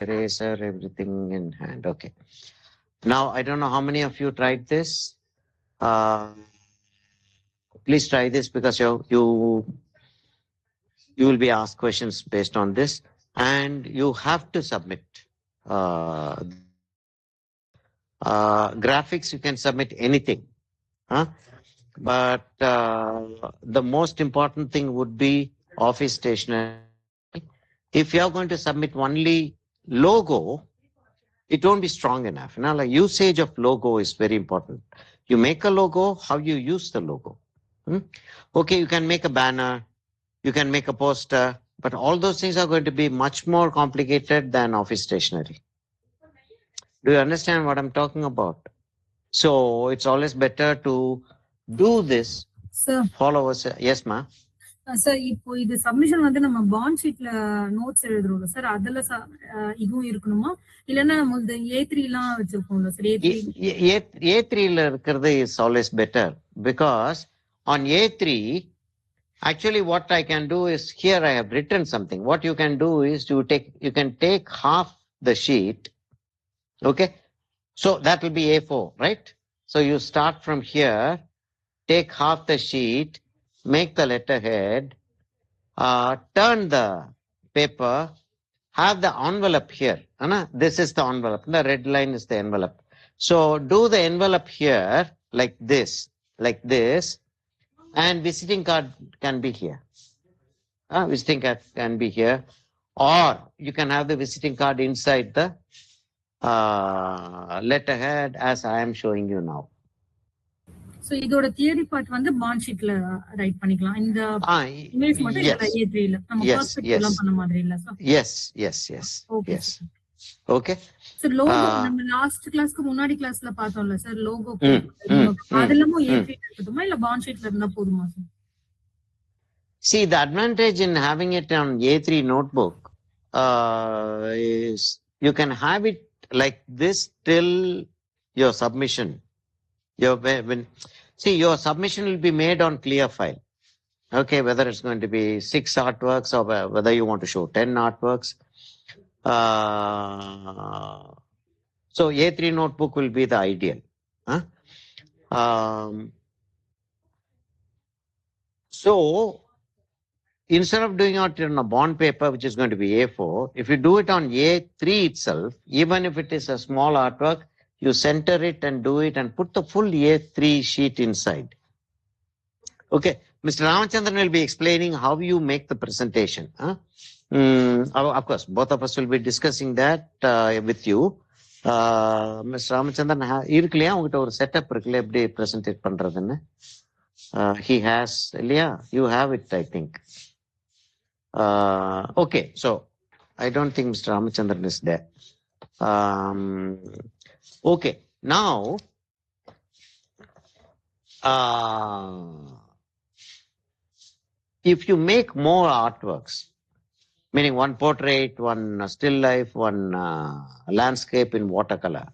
eraser, everything in hand. Okay. Now, I don't know how many of you tried this. Uh, please try this because you will be asked questions based on this, and you have to submit. Graphics, you can submit anything. Huh? But the most important thing would be office stationery. If you are going to submit only logo, it won't be strong enough. You know, like usage of logo is very important. You make a logo, how you use the logo. Hmm? Okay, you can make a banner, you can make a poster, but all those things are going to be much more complicated than office stationery. Do you understand what I'm talking about? So it's always better to do this. Sir, Follow us. Yes, ma. Sir இப்போ இது submission வந்து நம்ம bond ஷீட்ல notes எழுதுறோம்ல sir அதுல இதுவும் இருக்கணுமா இல்லன்னா நம்ம A3 எல்லாம் வச்சிருக்கோம்ல சார் A3 ல இருக்கிறது is always better because on A3 actually what I can do is here I have written something. What you can do is you can take half the sheet. Okay, so that will be A4, right? So you start from here, take half the sheet, make the letterhead, turn the paper, have the envelope here. Anna, this is the envelope. The red line is the envelope. So do the envelope here like this, and visiting card can be here. Visiting card can be here, or you can have the visiting card inside the letterhead as I am showing you now. So இதோட theory part வந்து bond ஷீட்ல right பண்ணிக்கலாம் இந்த image மட்டும் இதுல A3 ல நம்ம perspective எல்லாம் பண்ண மாதிரி இல்ல sir yes okay sir logo நம்ம லாஸ்ட் கிளாஸ்க்கு முன்னாடி கிளாஸ்ல பார்த்தோம்ல சார் லோகோ அதெல்லாம் A3 இருக்கட்டுமா இல்ல பாண்ட் ஷீட்ல இருந்தா போதுமா sir See, the advantage in having it on A3 notebook is you can have it like this till your submission. Your submission will be made on clear file. Okay, whether it's going to be 6 artworks or whether you want to show 10 artworks. So A3 notebook will be the ideal. So instead of doing it on a bond paper, which is going to be A4, if you do it on A3 itself, even if it is a small artwork, you center it and do it and put the full A3 sheet inside. Okay, Mr. Ramachandran will be explaining how you make the presentation. Of course, both of us will be discussing that with you. Mr. Ramachandran, irukliya ungita or setup irukla eppadi present pandradhunu? He has, Leah, you have it, I think. Okay, so I don't think Mr. Ramachandran is there. Okay, now if you make more artworks, meaning one portrait, one still life, one landscape in watercolor,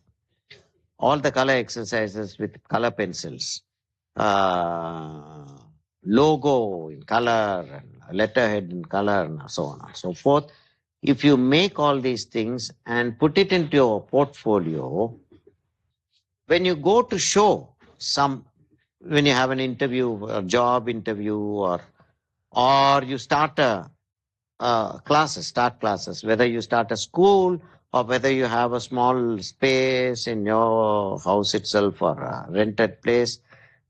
all the color exercises with color pencils, logo in color, letterhead in color, and so on and so forth. If you make all these things and put it into your portfolio, when you go to show when you have an interview, a job interview, or you start start classes, whether you start a school or whether you have a small space in your house itself or a rented place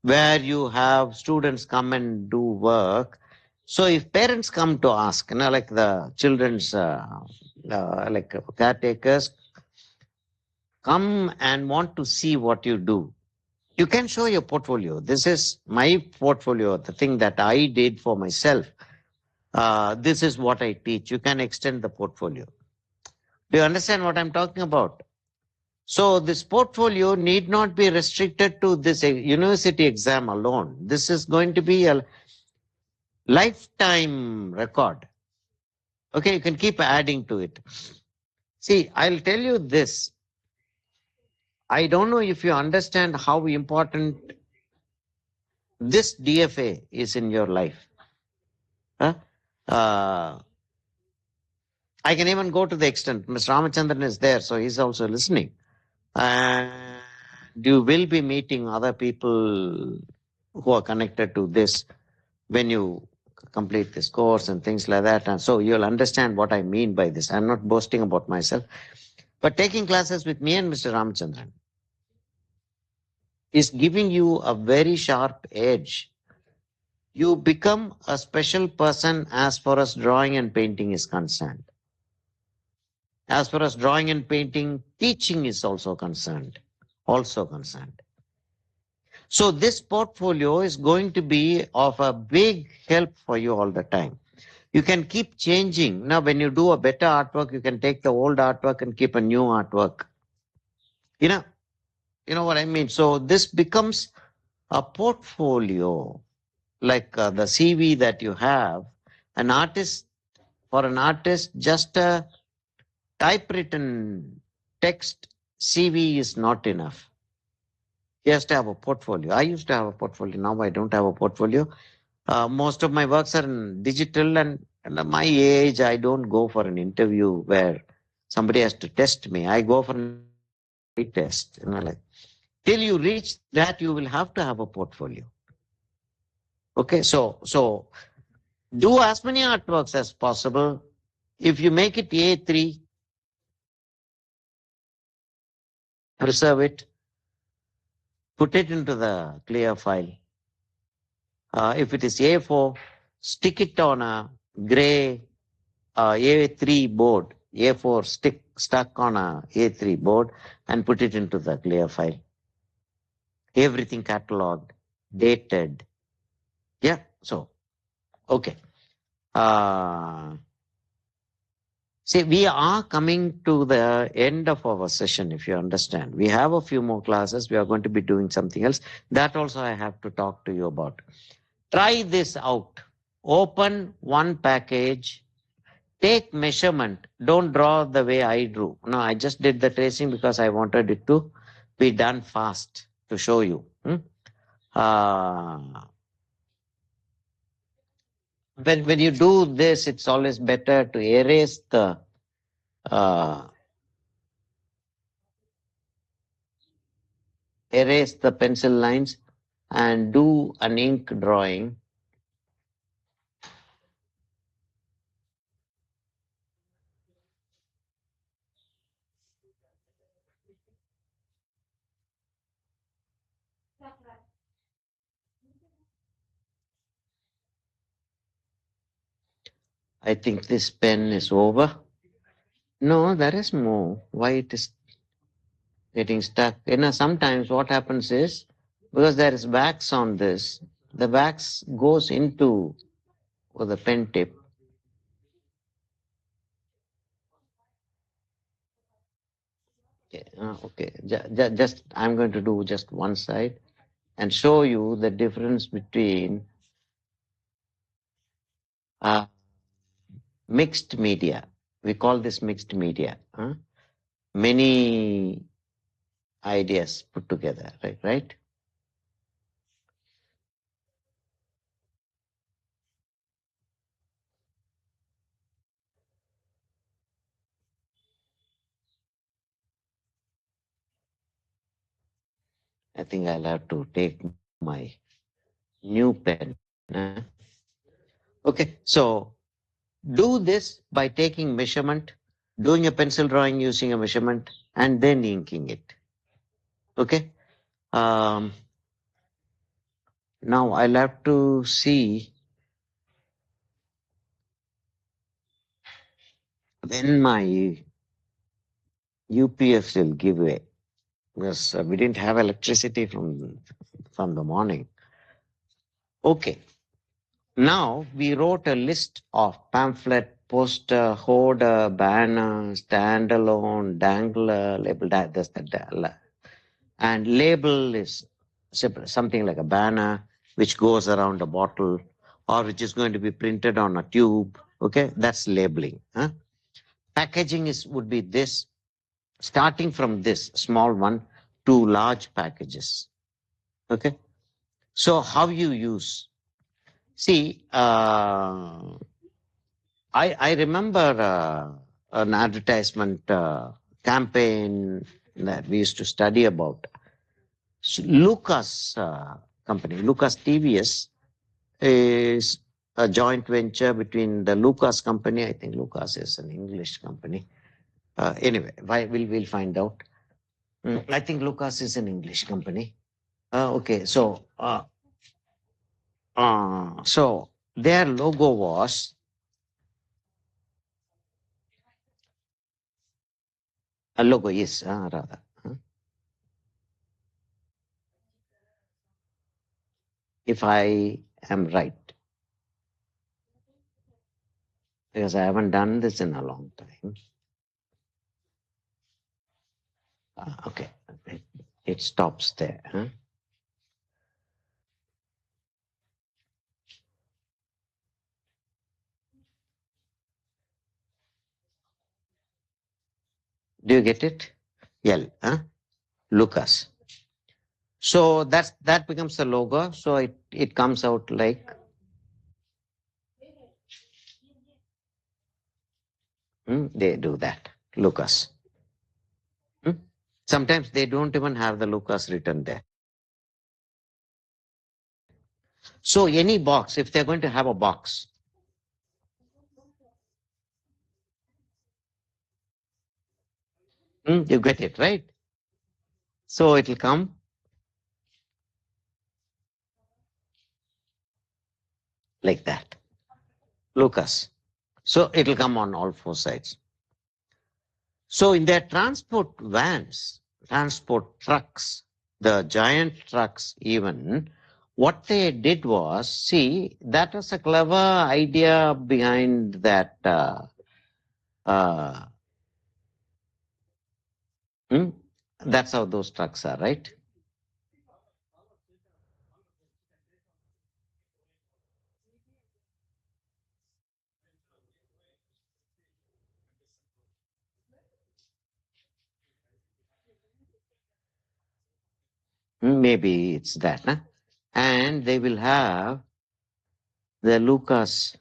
where you have students come and do work. So if parents come to ask, like the children's like caretakers come and want to see what you do, you can show your portfolio. This is my portfolio, the thing that I did for myself. This is what I teach. You can extend the portfolio. Do you understand what I'm talking about? So this portfolio need not be restricted to this university exam alone. This is going to be a lifetime record. Okay, you can keep adding to it. See, I'll tell you this. I don't know if you understand how important this DFA is in your life. I can even go to the extent, Mr. Ramachandran is there, so he's also listening. And you will be meeting other people who are connected to this when you complete this course and things like that. And so you'll understand what I mean by this. I'm not boasting about myself, but taking classes with me and Mr. Ramachandran is giving you a very sharp edge. You become a special person as far as drawing and painting is concerned. As far as drawing and painting, teaching is also concerned. So this portfolio is going to be of a big help for you all the time. You can keep changing. Now, when you do a better artwork, you can take the old artwork and keep a new artwork. You know what I mean? So this becomes a portfolio, like the CV that you have. For an artist, just a typewritten text CV is not enough. He has to have a portfolio. I used to have a portfolio. Now I don't have a portfolio. Most of my works are in digital, and at my age, I don't go for an interview where somebody has to test me. I go for a test. Like, till you reach that, you will have to have a portfolio. Okay, so do as many artworks as possible. If you make it A3, preserve it, put it into the clear file. If it is A4, stick it on a gray A3 board, A4 stuck on a A3 board, and put it into the clear file. Everything catalogued, dated. Yeah, so, okay. See, we are coming to the end of our session, if you understand. We have a few more classes. We are going to be doing something else. That also I have to talk to you about. Try this out. Open one package. Take measurement. Don't draw the way I drew. No, I just did the tracing because I wanted it to be done fast to show you. When you do this, it's always better to erase the pencil lines and do an ink drawing. I think this pen is over. No, there is more. Why it is getting stuck? Sometimes what happens is, because there is wax on this, the wax goes into the pen tip. Okay. Just I'm going to do just one side and show you the difference between mixed media. We call this mixed media. Many ideas put together, right? I think I'll have to take my new pen. Okay, so do this by taking measurement, doing a pencil drawing using a measurement, and then inking it. Okay. Now I'll have to see when my UPF will give way, because we didn't have electricity from the morning. Okay. Now we wrote a list of pamphlet, poster, holder, banner, standalone, dangler, label, and label is something like a banner which goes around a bottle or which is going to be printed on a tube. Okay, that's labeling. Packaging would be this, starting from this small one to large packages. Okay, so how you use? See, I remember an advertisement campaign that we used to study about. Lucas company, Lucas TVS, is a joint venture between the Lucas company. I think Lucas is an English company. Anyway, we'll find out. I think Lucas is an English company. Okay, so their logo was a logo. Yes, rather. If I am right, because I haven't done this in a long time. Okay, it stops there. Do you get it? L, Lucas. So that becomes the logo. So it comes out like they do that, Lucas. Sometimes they don't even have the Lucas written there. So any box, if they're going to have a box, you get it, right? So it will come like that, Lucas. So it will come on all four sides. So in their transport vans, transport trucks, the giant trucks even, what they did was, see, that was a clever idea behind that. That's how those trucks are, right? Maybe it's that. Huh? And they will have the Lucas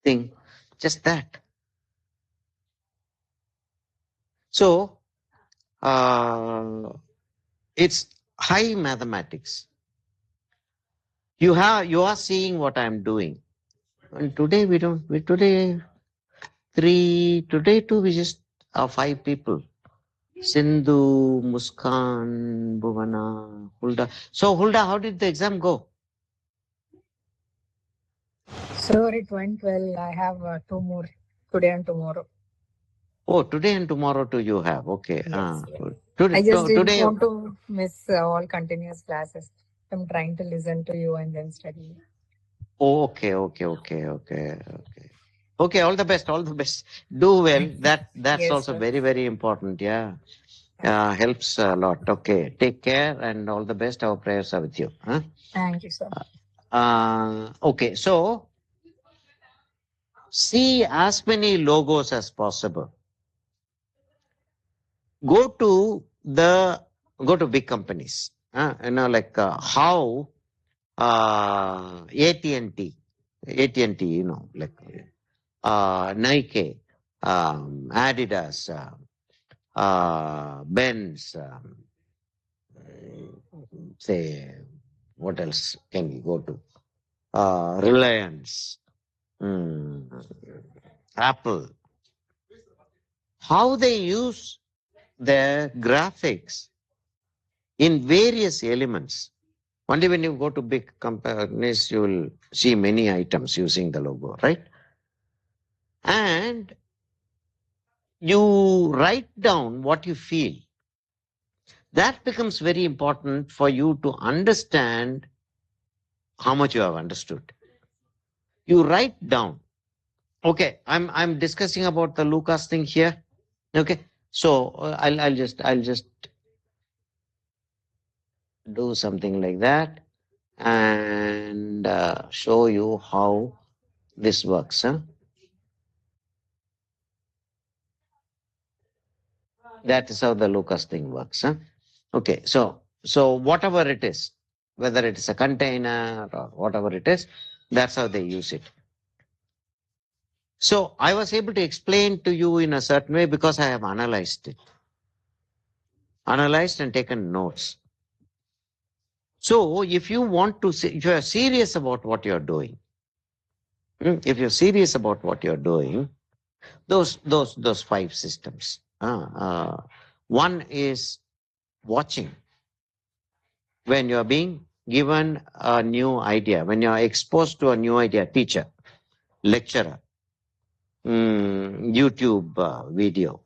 thing, just that. So it's high mathematics. You are seeing what I'm doing. And today today too we just are 5 people. Sindhu, Muskan, Bhuvana, Hulda. So Hulda, how did the exam go? Sir, it went well. I have 2 more today and tomorrow. Oh, today and tomorrow too you have. Okay. Yes, yes. Today, I just didn't today. want to miss all continuous classes. I'm trying to listen to you and then study. Okay. Okay, all the best. Do well. That's Yes, also sir. very, very important. Yeah. Helps a lot. Okay. Take care and all the best. Our prayers are with you. Huh? Thank you, sir. Okay. So see as many logos as possible. Go to big companies. Like how AT&T, like Nike, Adidas, Benz, say, what else can we go to? Reliance, Apple. How they use their graphics in various elements. Only when you go to big companies, you will see many items using the logo, right? And you write down what you feel. That becomes very important for you to understand how much you have understood. You write down. Okay, I'm discussing about the Lucas thing here. Okay, so I'll just do something like that and show you how this works. That is how the Lucas thing works. Okay, so whatever it is, whether it is a container or whatever it is, that's how they use it. So I was able to explain to you in a certain way because I have analyzed and taken notes. So if you want to, if you are serious about what you're doing, if you're serious about what you're doing, those 5 systems. One is watching. When you're being given a new idea, when you're exposed to a new idea, teacher, lecturer, YouTube video,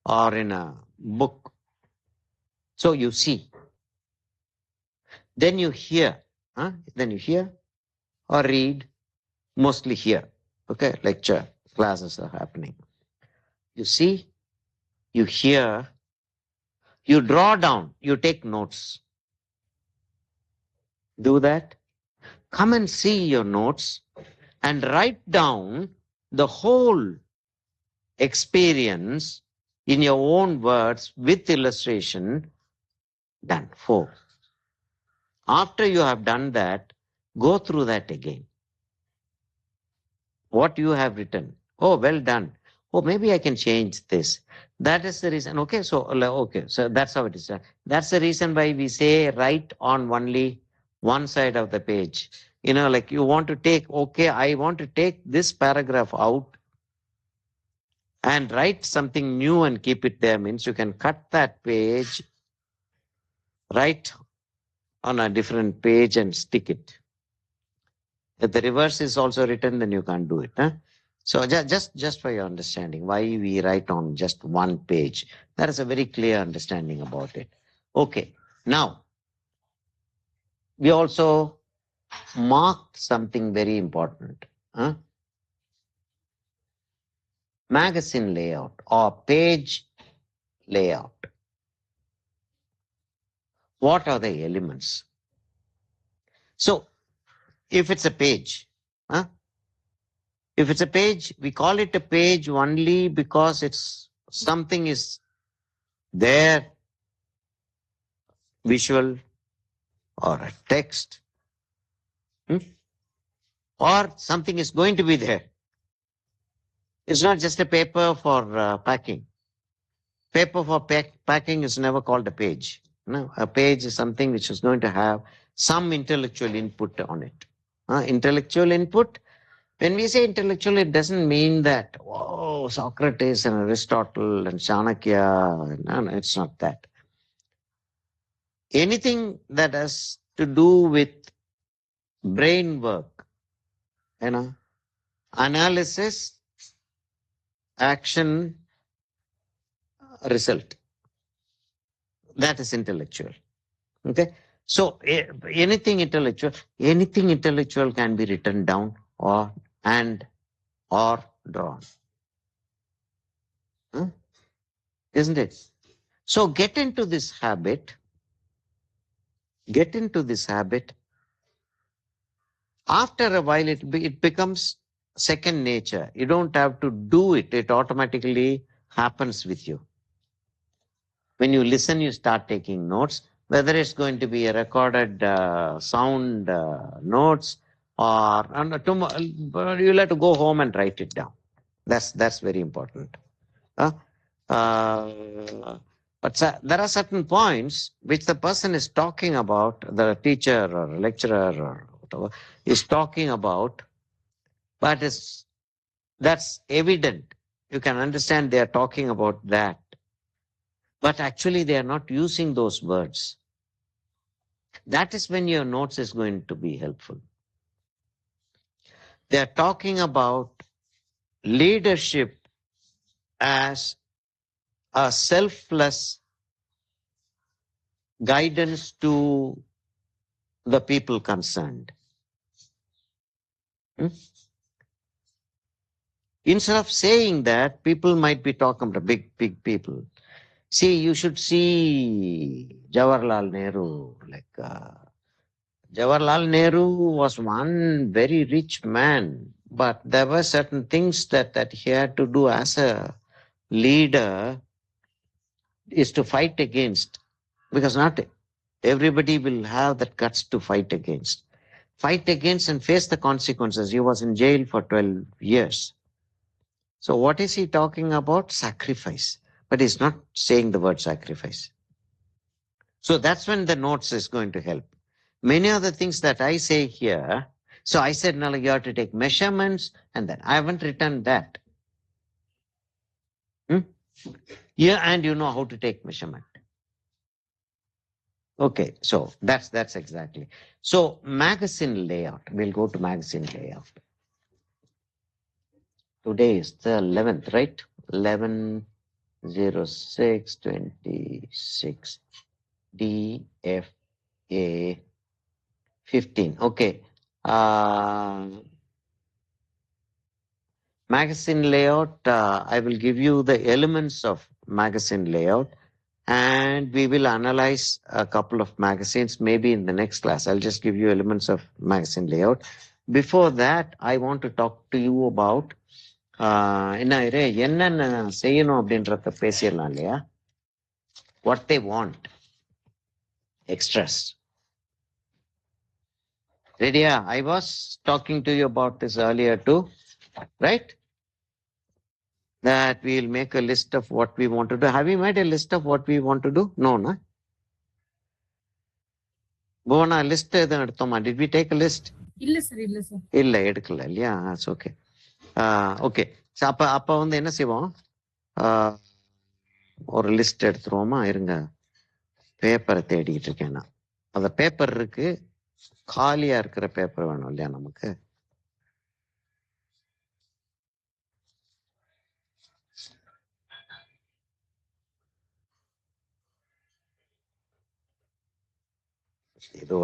or in a book. So you see. Then you hear. Then you hear or read, mostly hear. Okay, lecture, classes are happening. You see, you hear, you draw down, you take notes. Do that. Come and see your notes and write down the whole experience in your own words with illustration. Done. 4. After you have done that, go through that again. What you have written. Oh, well done. Oh, maybe I can change this. That is the reason. Okay, so that's how it is. That's the reason why we say write on only one side of the page. Like you want to take, okay, I want to take this paragraph out and write something new and keep it there. Means you can cut that page, write on a different page and stick it. If the reverse is also written, then you can't do it. So just for your understanding, why we write on just one page. That is a very clear understanding about it. Okay, now we also marked something very important. Magazine layout or page layout. What are the elements? So if it's a page, we call it a page only because it's something is there, visual or a text, or something is going to be there. It's not just a paper for packing. Paper for packing is never called a page. No, a page is something which is going to have some intellectual input on it. Intellectual input. When we say intellectual, it doesn't mean that, oh, Socrates and Aristotle and Chanakya. No, it's not that. Anything that has to do with brain work, analysis, action, result. That is intellectual. Okay. So anything intellectual can be written down or drawn. Isn't it? So get into this habit. After a while, it becomes second nature. You don't have to do it. It automatically happens with you. When you listen, you start taking notes, whether it's going to be a recorded sound notes or you'll have to go home and write it down. That's very important. But there are certain points which the person is talking about, the teacher or lecturer or whatever is talking about, but that's evident. You can understand they are talking about that. But actually they are not using those words. That is when your notes is going to be helpful. They are talking about leadership as a selfless guidance to the people concerned. Instead of saying that, people might be talking about big people. See, you should see Jawaharlal Nehru. Jawaharlal Nehru was one very rich man, but there were certain things that he had to do as a leader is to fight against, because not everybody will have that guts to fight against and face the consequences. He was in jail for 12 years. So what is he talking about? Sacrifice. But he's not saying the word sacrifice. So that's when the notes is going to help. Many of the things that I say here, so I said, no, you have to take measurements and then I haven't written that. Yeah, and you know how to take measurement. Okay, so that's exactly. So magazine layout, we'll go to magazine layout. Today is the 11th, right? 11/06/26 DFA 15. Okay. Magazine layout, I will give you the elements of magazine layout and we will analyze a couple of magazines maybe in the next class. I'll just give you elements of magazine layout. Before that, I want to talk to you about என்னென்ன செய்யணும் அப்படின்றத பேசிடலாம் இல்லையா? What they want, extras. Ready? I was talking to you about this earlier too, right? That we'll make a list of what we want to do. Have you made a list of what we want to do? No, no. Bhuvana, list எதுவும் எடுத்தோமா? Did we take a list? இல்ல sir இல்ல எடுக்கல இல்லையா? That's okay. Okay. So அப்ப வந்து என்ன செய்வோம்? ஒரு லிஸ்ட் எடுத்துருவோமா? இருங்க, பேப்பரை தேடிட்டு இருக்கேன் நான். அந்த பேப்பர் இருக்கு, காலியா இருக்கிற பேப்பர் வேணும் இல்லையா நமக்கு? ஏதோ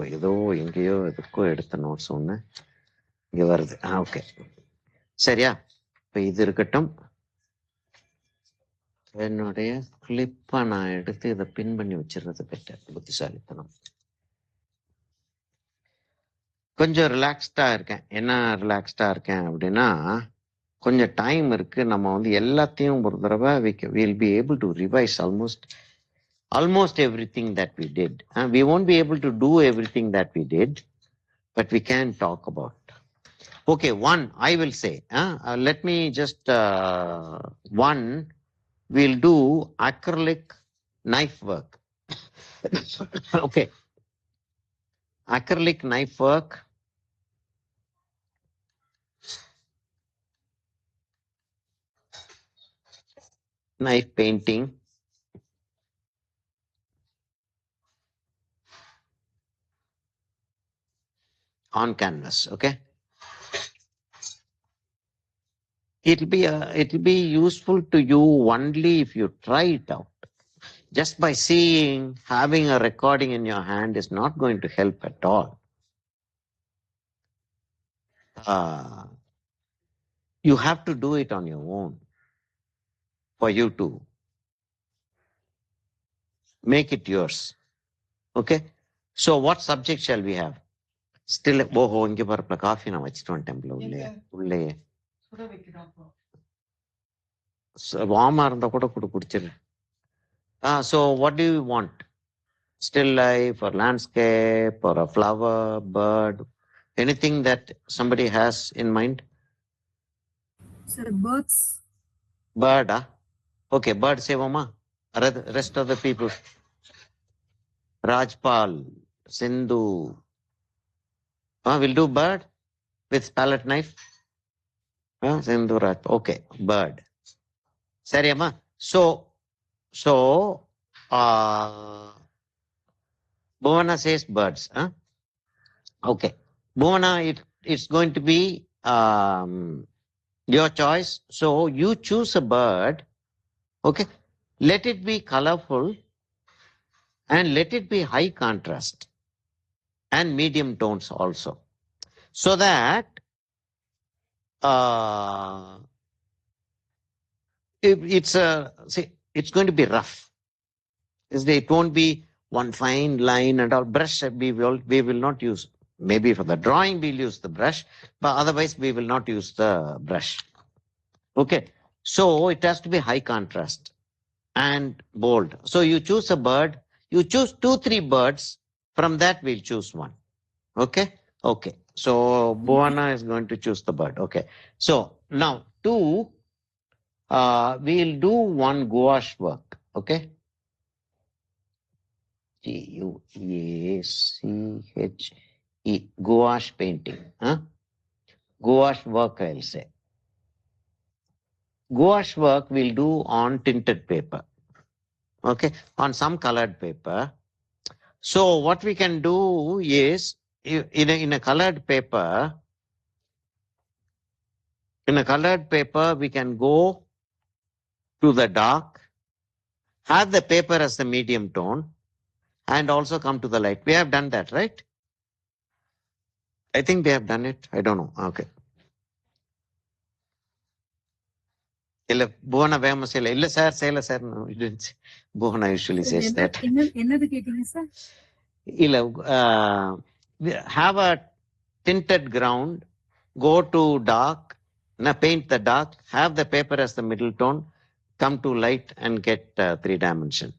எங்கேயோ எதுக்கோ எடுத்த நோட்ஸ் ஒண்ணு இங்க வருது. ஓகே, சரியா? இப்ப இது இருக்கட்டும். என்னுடைய கிளிப்பை நான் எடுத்து இதை பின் பண்ணி வச்சிருந்தது பெட்டர், புத்திசாலித்தனம். கொஞ்சம் ரிலாக்ஸ்டா இருக்கேன். என்ன ரிலாக்ஸ்டா இருக்கேன் அப்படின்னா, கொஞ்சம் டைம் இருக்கு. நம்ம வந்து எல்லாத்தையும் ஒரு தடவை we'll be able to revise almost everything that we did. We won't be able to do everything that we did, but we can talk about. Okay, one, I will say, let me just, one, we'll do acrylic knife work. Okay. Acrylic knife work. Knife painting. On canvas, okay? It'll be useful to you only if you try it out. Just by seeing, having a recording in your hand is not going to help at all. You have to do it on your own for you to make it yours. Okay? So what subject shall we have? Still, இங்க பாருப்பா, coffee நான் வச்சுட்டு வந்துட்டேன் உள்ளே. வார்மா இருந்தா கூட குடிச்சிரு. So what do you want? Still life or landscape or a flower, bird, anything that somebody has in mind? Sir, birds. Bird, okay, bird sevama. Rest of the people. Rajpal, Sindhu. We'll do bird with palette knife. Sindhu, Rajpal. Okay, bird. Sariyama. So, Bhuvana says birds. Okay. Bhuvana, it's going to be your choice. So you choose a bird. Okay. Let it be colorful and let it be high contrast and medium tones also. So that it's going to be rough. It won't be one fine line and all. Brush we will not use. Maybe for the drawing we'll use the brush, but otherwise we will not use the brush. Okay. So it has to be high contrast and bold. So you choose a bird. You choose 2-3 birds. From that we'll choose one. Okay. Okay. So Bhuvana is going to choose the bird. Okay. So now 2, we'll do one gouache work. Okay. Gouache, gouache painting. Gouache work, I'll say. Gouache work we'll do on tinted paper. Okay, on some colored paper. So what we can do is, in a colored paper, we can go to the dark, have the paper as the medium tone, and also come to the light. We have done that, right? I think they have done it. I don't know. Okay. இல்ல புவனா வேகமா செய்யல இல்ல sir செய்யல sir Bhuvana usually says that என்னது கேட்டீங்க sir? இல்ல have a tinted ground, go to dark, paint the dark, have the paper as the middle tone, come to light and get 3 dimension.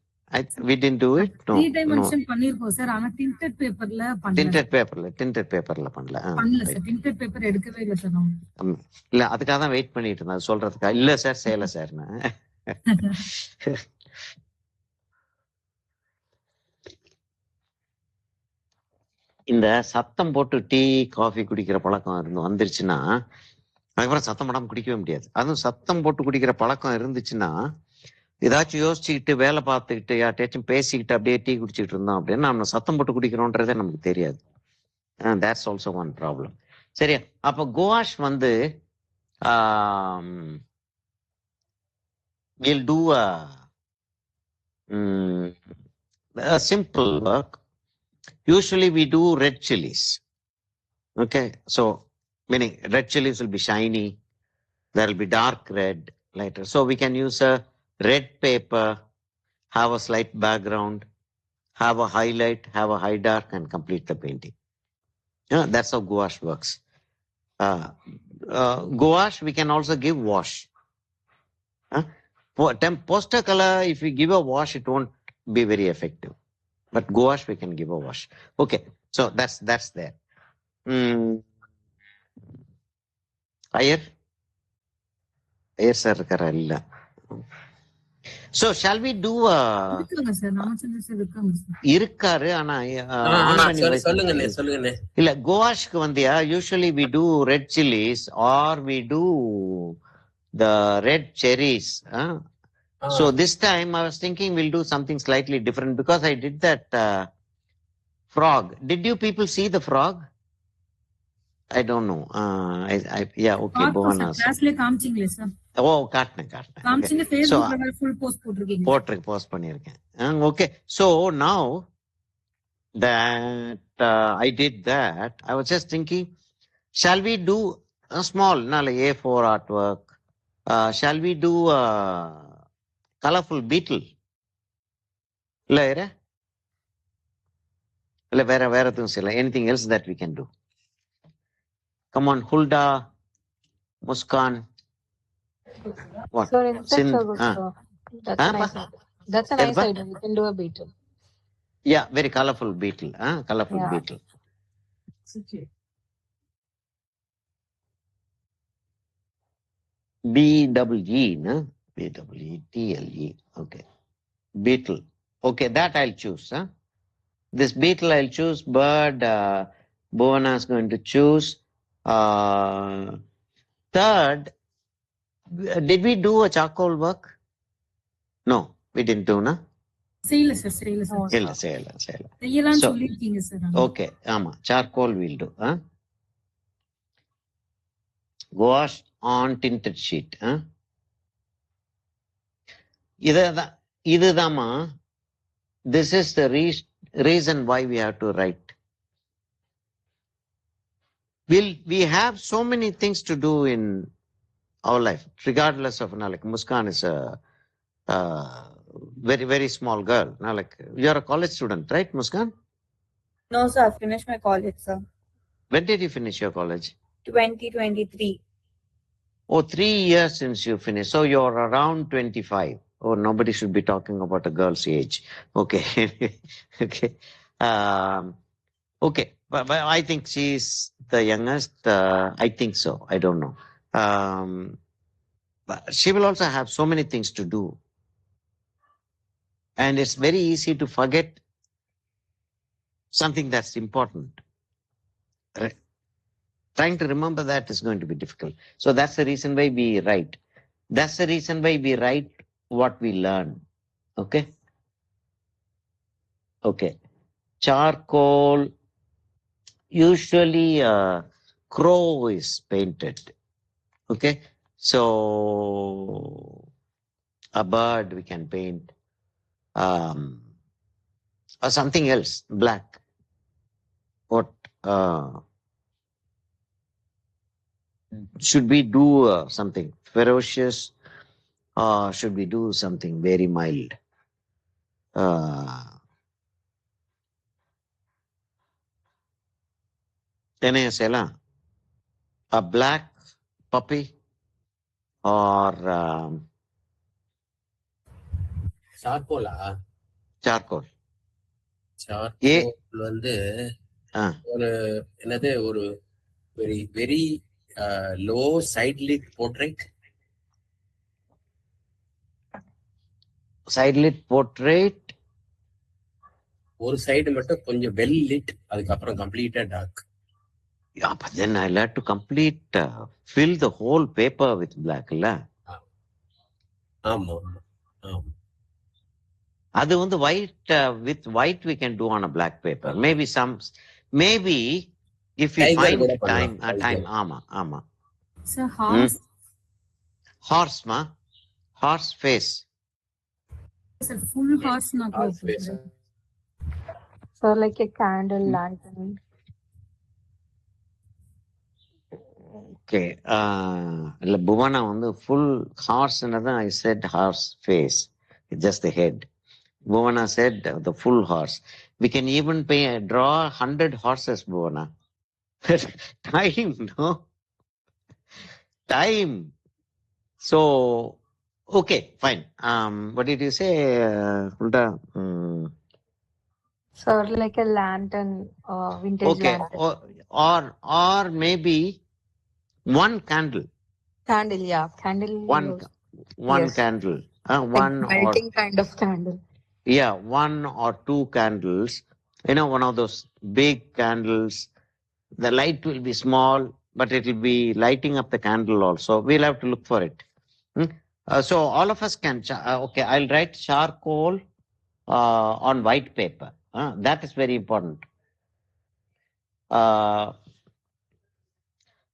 We didn't do it. No, 3 dimension பண்ணிருக்கோம் sir. ஆனா tinted paperல பண்ணல. tinted paperல பண்ணல. பண்ணல sir. tinted paper எடுக்கவே இல்ல sir நாம. இல்ல அதுக்காக தான் வெயிட் பண்ணிட்டு இருந்தேன் சொல்றதுக்கா. இல்ல சார் செய்யல சார். இந்த சத்தம் போட்டு டீ காஃபி குடிக்கிற பழக்கம் வந்துருச்சுன்னா அதுக்கப்புறம் சத்தம் போடாம குடிக்கவே முடியாது. அதுவும் சத்தம் போட்டு குடிக்கிற பழக்கம் இருந்துச்சுன்னா ஏதாச்சும் யோசிச்சுக்கிட்டு வேலை பார்த்துக்கிட்டு யார்ட்டாச்சும் பேசிக்கிட்டு அப்படியே டீ குடிச்சிட்டு இருந்தோம் அப்படின்னா நம்ம சத்தம் போட்டு குடிக்கிறோன்றதே நமக்கு தெரியாது. that's also one problem. சரியா? அப்ப gouache வந்து we'll do a simple work. Usually we do red chilies. Okay, so meaning red chilies will be shiny, there will be dark red, lighter. So we can use a red paper, have a slight background, have a highlight, have a high dark, and complete the painting. Yeah, that's how gouache works. Gouache we can also give wash. Poster color, if we give a wash, it won't be very effective. But gouache we can give a wash. Okay, so that's there. Ayer sir இருக்கறா இல்ல. So shall we do இருக்காங்க sir. Ramachandran sir இருக்காங்க sir. இருக்காரு ஆனா சொல்லுங்க. இல்ல gouache வந்தியா usually we do red chilies or we do the red cherries. So this time I was thinking we'll do something slightly different because I did that frog. Did you people see the frog? I don't know. Yeah, okay. Bhavana. கிளாஸ்ல காமிச்சீங்களே sir? காட்டுனேன். காமிச்சீங்க. ஃபேஸ்புக்ல full post போட்டுருக்கீங்க. Post பண்ணிருக்கேன். Okay. So now that I did that, I was just thinking, shall we do a small, like A4 artwork? Shall we do a colorful beetle? இல்ல வேற எதுவும் செய்யல. Anything else that we can do? Come on, Hulda, Muskan. What? So that's a nice idea. We can do a beetle. Yeah, very colorful beetle. Colorful beetle. B-double-E, no? B-double-E-T-L-E. Okay. Beetle. Okay, that I'll choose. This beetle I'll choose. Bird, Bhavana is going to choose. Third, did we do a charcoal work? No, we didn't do, no? செய்யல sir. இல்ல செய்யல. செய்யலாம் சொல்லிருக்கீங்க sir. Okay, ஆமா, charcoal we'll do. Gouache on tinted sheet. இதுதாம்மா, this is the reason why we have to write. We have so many things to do in our life, regardless of, like Muskan is a very, very small girl. Now, like, you're a college student, right, Muskan? No, sir. I finished my college, sir. When did you finish your college? 2023. Oh, 3 years since you finished. So you're around 25. Oh, nobody should be talking about a girl's age. Okay. Okay. Okay. But I think she's the youngest. I think so. I don't know. But she will also have so many things to do. And it's very easy to forget something that's important. Right? Trying to remember that is going to be difficult. So that's the reason why we write. That's the reason why we write what we learn. Okay? Okay. Charcoal, usually crow is painted. Okay? So a bird we can paint. Or something else, black. What should we do something ferocious, or should we do something very mild? Then a black puppy or சார்கோலா charcoal. Charcoal வந்து Ah, ஒரு என்னது ஒரு very very low side lit portrait side lit portrait. ஒரு side மட்டும் கொஞ்சம் well lit அதுக்கப்புறம் கம்ப்ளீட்டா dark. Yeah, but then I'll have to fill the whole paper with black. ஆமா ஆமா ஆமா. அது வந்து white, with white we can do on a black paper. Maybe if we Tiger find கூட பண்ணலாம், time. tiger. ஆமா. Sir, horse. Horse, horse face. Sir, full horse na Horse face. So like a candle, lantern. Okay. இல்ல புவனா வந்து full horse தான் I said horse face. It's just the head. Bhuvana said the full horse. We can even draw 100 horses, Bhuvana. Time, no? Time. So, okay, fine. What did you say, Hulda? So like a lantern, vintage Okay, lantern. or maybe one candle. Candle, yeah. Candle. One Yes. candle. Like One or melting kind of candle. yeah, one or two candles. You know, one of those big candles. The light will be small, but it will be lighting up the candle also. We'll have to look for it. So all of us can. Okay, I'll write charcoal on white paper. That is very important.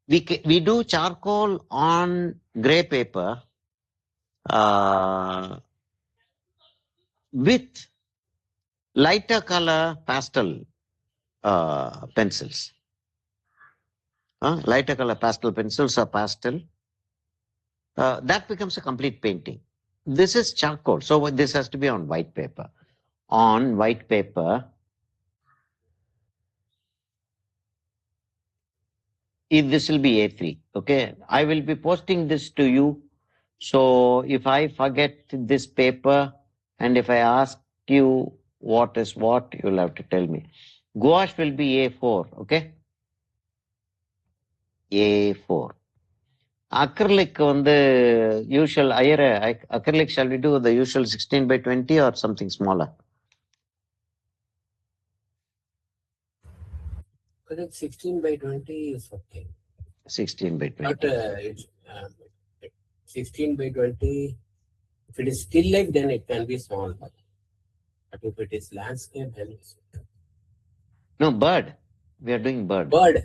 We do charcoal on gray paper with lighter color pastel pencils. Lighter color pastel pencils or pastel. That becomes a complete painting. This is charcoal, so this has to be on white paper. On white paper, this will be A3. Okay, I will be posting this to you. So if I forget this paper and if I ask you what is what, you'll have to tell me. Gouache will be A4. Okay, A4. Acrylic on the usual acrylic, shall we do the usual 16/20 or something smaller? I think 16/20 is okay. 16/20. But it's 16/20. If it is still life, then it can be small. But if it is landscape, then it's okay. No, bird. We are doing bird. Bird.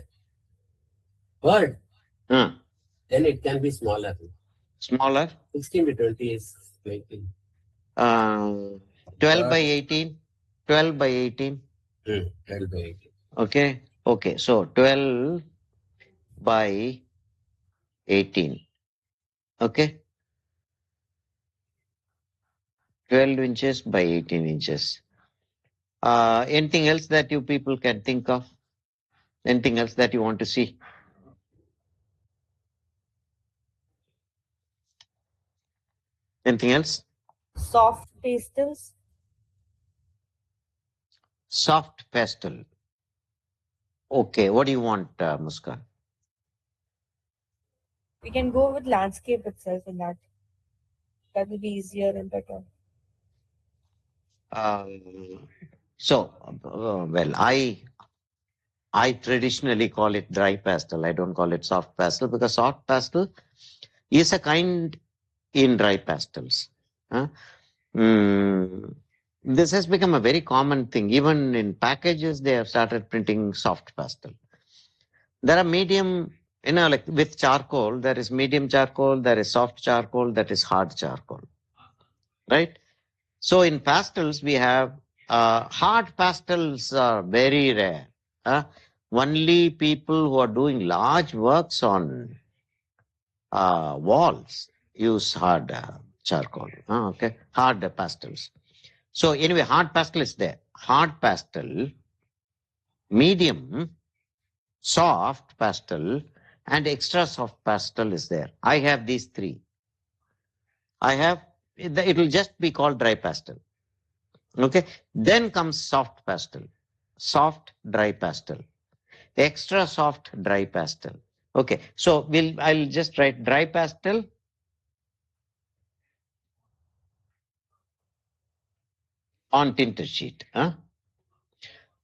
Then it can be smaller. Smaller. 16/20 is like 12/18. 12/18. 12/18. Okay. So 12/18. Okay. 12 inches by 18 inches. Anything else that you people can think of? Anything else that you want to see? Anything else? Soft pastels. Soft pastel. Okay, what do you want, Muskan? We can go with landscape itself in that. That will be easier and better. Well, I traditionally call it dry pastel. I don't call it soft pastel because soft pastel is a kind in dry pastels. This has become a very common thing. Even in packages, they have started printing soft pastel. There are medium, like with charcoal, there is medium charcoal, there is soft charcoal, that is hard charcoal, right? So in pastels, we have hard pastels are very rare. Only people who are doing large works on walls use hard charcoal. Okay, hard pastels. So anyway, hard pastel is there. Hard pastel, medium, soft pastel, and extra soft pastel is there. I have these three. It will just be called dry pastel. Okay, then comes soft pastel, soft dry pastel, extra soft dry pastel. Okay, so I'll just write dry pastel, on tinted sheet.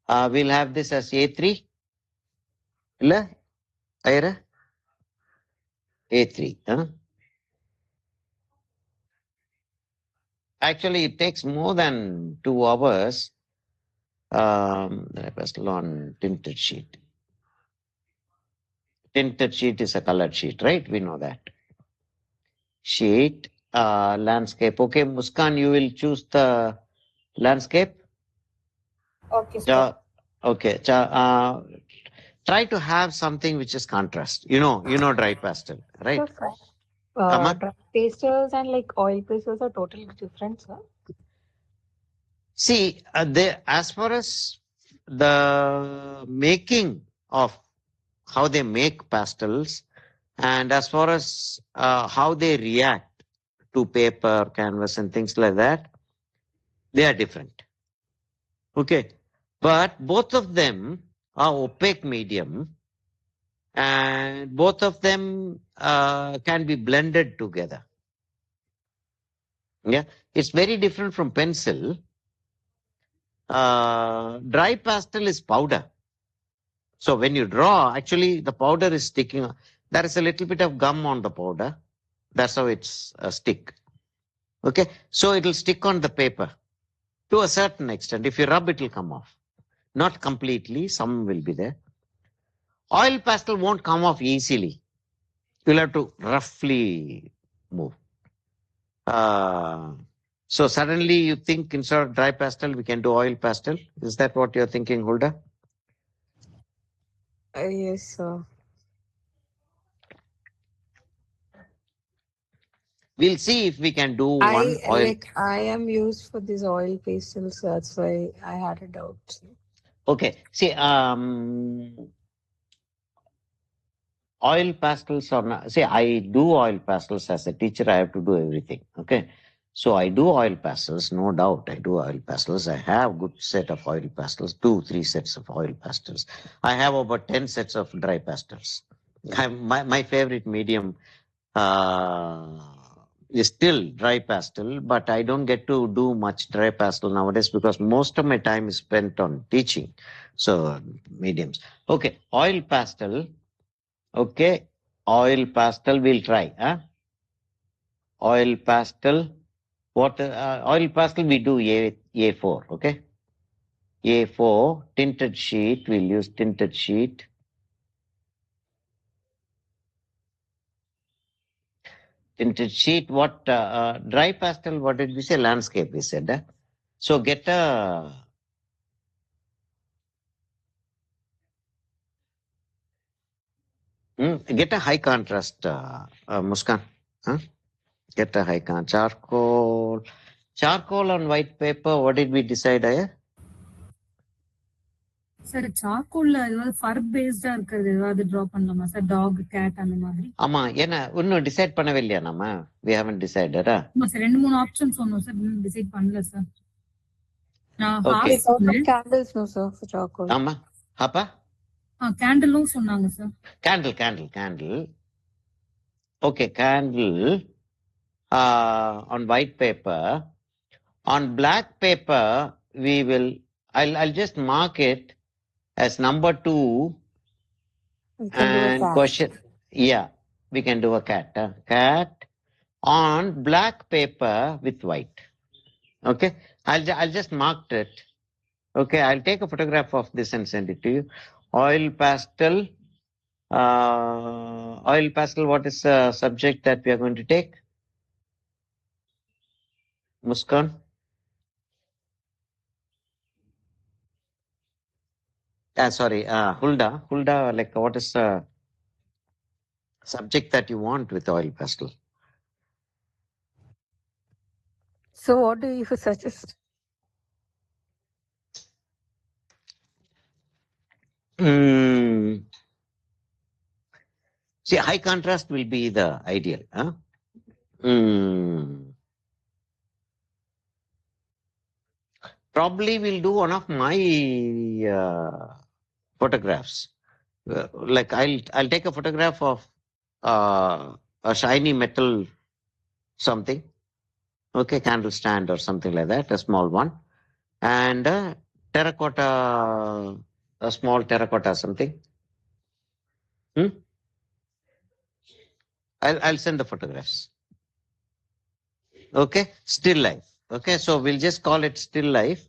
We'll have this as A3. Illa? Ayra? A3. Actually, it takes more than 2 hours. Dry pastel on tinted sheet. Tinted sheet is a colored sheet, right? We know that. Sheet, landscape. Okay, Muskan, you will choose the landscape. Okay, sir. Okay. Try to have something which is contrast. You know dry pastel, right? So, Amma? dry pastels and like oil pastels are totally different, sir. See, as far as the making of how they make pastels and as far as how they react to paper, canvas and things like that, they are different. Okay. But both of them are opaque medium and both of them can be blended together. Yeah. It's very different from pencil. Dry pastel is powder. So when you draw, actually the powder is sticking. There is a little bit of gum on the powder. That's how it's a stick. Okay. So it will stick on the paper to a certain extent. If you rub, it will come off. Not completely. Some will be there. Oil pastel won't come off easily. You'll have to roughly move. So suddenly you think instead of dry pastel, we can do oil pastel. Is that what you're thinking, Hulda? Yes, sir. We'll see if we can do one oil. I am used for these oil pastels, that's why I had a doubt. Okay. See, oil pastels are not. See, I do oil pastels as a teacher. I have to do everything. Okay. So I do oil pastels, no doubt. I do oil pastels. I have good set of oil pastels, 2-3 sets of oil pastels. I have about 10 sets of dry pastels. My favorite medium is still dry pastel, but I don't get to do much dry pastel nowadays because most of my time is spent on teaching. So mediums. Okay, oil pastel. Okay, oil pastel we'll try. Oil pastel. What oil pastel we do A4, okay? A4, tinted sheet, we'll use tinted sheet. Tinted sheet, what, dry pastel, what did we say? Landscape, we said. So get a, high contrast, Muskan. Get a high contrast. Charcoal on white paper, what did we decide, Aya? Sir சார்கோல்ல ஏதாவது ஃபர் பேஸ்டா இருக்கிறது ஏதாவது draw பண்ணலாமா sir? Talk, gate அந்த மாதிரி. ஆமா, ஏன்னா இன்னும் டிசைட் பண்ணவே இல்லையா நம்ம? we haven't decided. ஆமா சார், 2-3 ஆப்ஷன் சொன்னோம் சார், இன்னும் டிசைட் பண்ணல சார். நான் Okay. Candles no sir for charcoal. ஆமா, அப்பா கேண்டிலும் சொன்னாங்க sir. Candle. Okay, candle on white paper. On black paper, I'll just mark it as number 2 We can do a and cat. question. Yeah, we can do a cat. Cat on black paper with white. Okay, I'll just mark it. Okay, I'll take a photograph of this and send it to you. Oil pastel. Oil pastel, what is the subject that we are going to take? Muskan? Sorry, Hulda. Hulda, like what is the subject that you want with oil pastel? So what do you suggest? Mm. See, high contrast will be the ideal. Huh? Probably we'll do one of my photographs. Like I'll take a photograph of a shiny metal something. Okay, candle stand or something like that, a small one, and a terracotta, a small terracotta something. I'll send the photographs. Okay, still life. Okay, so we'll just call it still life.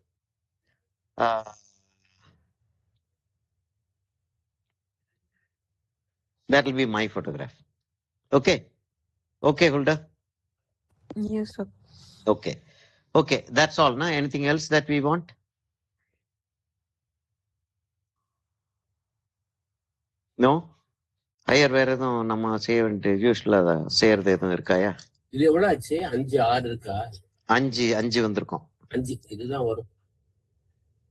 That will be my photograph. Okay, okay, Hulda. Yes, sir. Okay, okay, that's all. Now, anything else that we want? No. Higher வேற எதுவும் நம்ம செய்ய வேண்டிய யூஸ்வலா செய்யறது எதுவும் இருக்காயா? இது எவ்வளவு ஆச்சு? 5 6 இருக்கா? 5 வந்திருக்கும். 5 இதுதான் வரும்.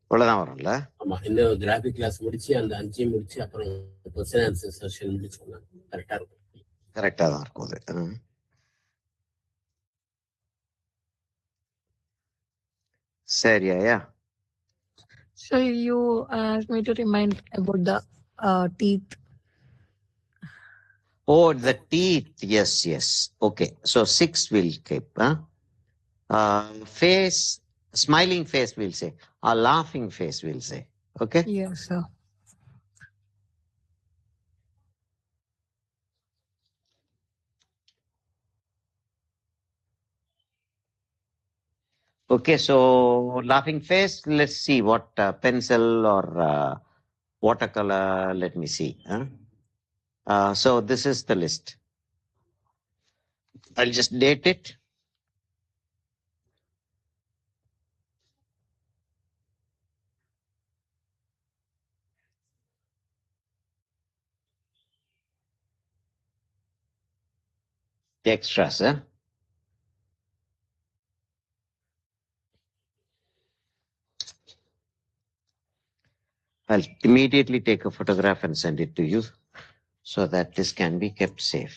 இவ்வளவுதான் வரும்ல? ஆமா, இந்த கிராஃபிக் கிளாஸ் முடிச்சு அந்த 5 முடிச்சு அப்புறம் क्वेश्चन ஆன்சர் செஷன் முடிச்சோம்னா கரெக்டா இருக்கும். கரெக்டா தான் இருக்கும் அது. சரியா? So you asked me to remind about the teeth. Oh, the teeth. Yes. Okay. So 6 will keep. Face, smiling face we'll say. Or laughing face we'll say. Okay? Yes, sir. Okay, so laughing face, let's see what pencil or watercolor, let me see. So this is the list. I'll just date it. The extras, I'll immediately take a photograph and send it to you so that this can be kept safe.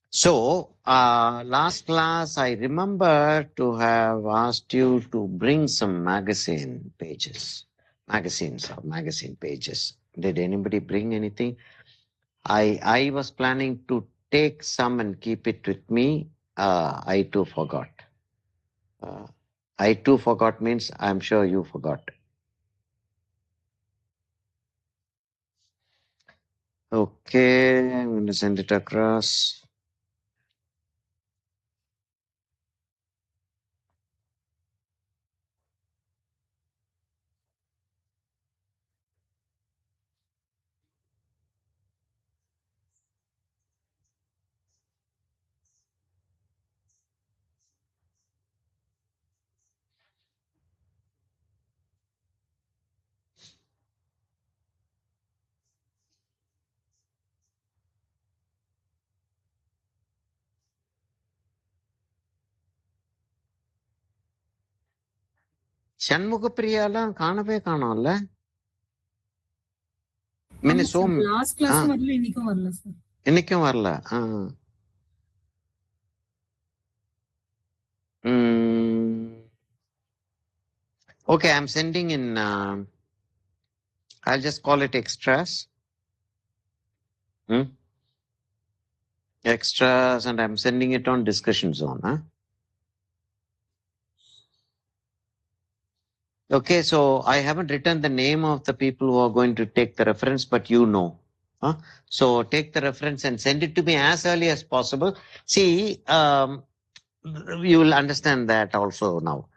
So, last class, I remember to have asked you to bring some magazine pages. Magazine pages. Did anybody bring anything? I was planning to take some and keep it with me. I too forgot. I too forgot means I'm sure you forgot. Okay, I'm going to send it across. சண்முகப்பிரியாலாம் காணவே காணோம்ல? Last class வரல, இன்னைக்கும் வரல sir. இன்னைக்கும் வரல. Okay, I'm sending in I'll just call it extras. Extras, and I'm sending it on discussion zone. Huh? Okay, so I haven't written the name of the people who are going to take the reference, but you know. Huh? So take the reference and send it to me as early as possible. See, you will understand that also now.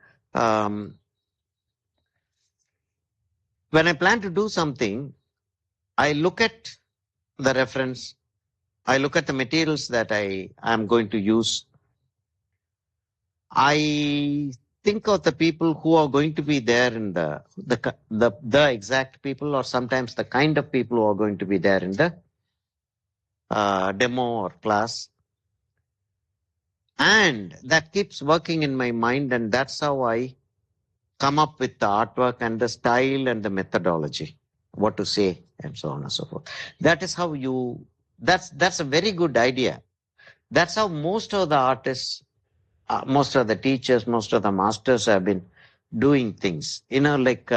When I plan to do something, I look at the reference, I look at the materials that I am going to use. I think of the people who are going to be there in the exact people, or sometimes the kind of people who are going to be there in the demo or class. And that keeps working in my mind, and that's how I come up with the artwork and the style and the methodology, what to say, and so on and so forth. That is how you, that's a very good idea. That's how most of the artists, most of the teachers, most of the masters have been doing things. Like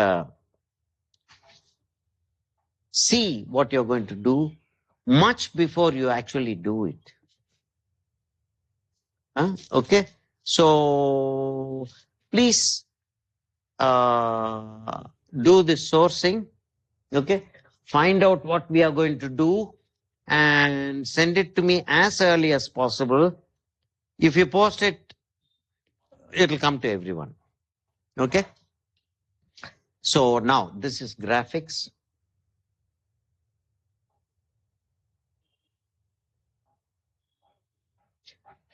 see what you're going to do much before you actually do it. Okay, so please do this sourcing. Okay, find out what we are going to do and send it to me as early as possible. If you post it, it'll come to everyone. Okay, so now this is graphics.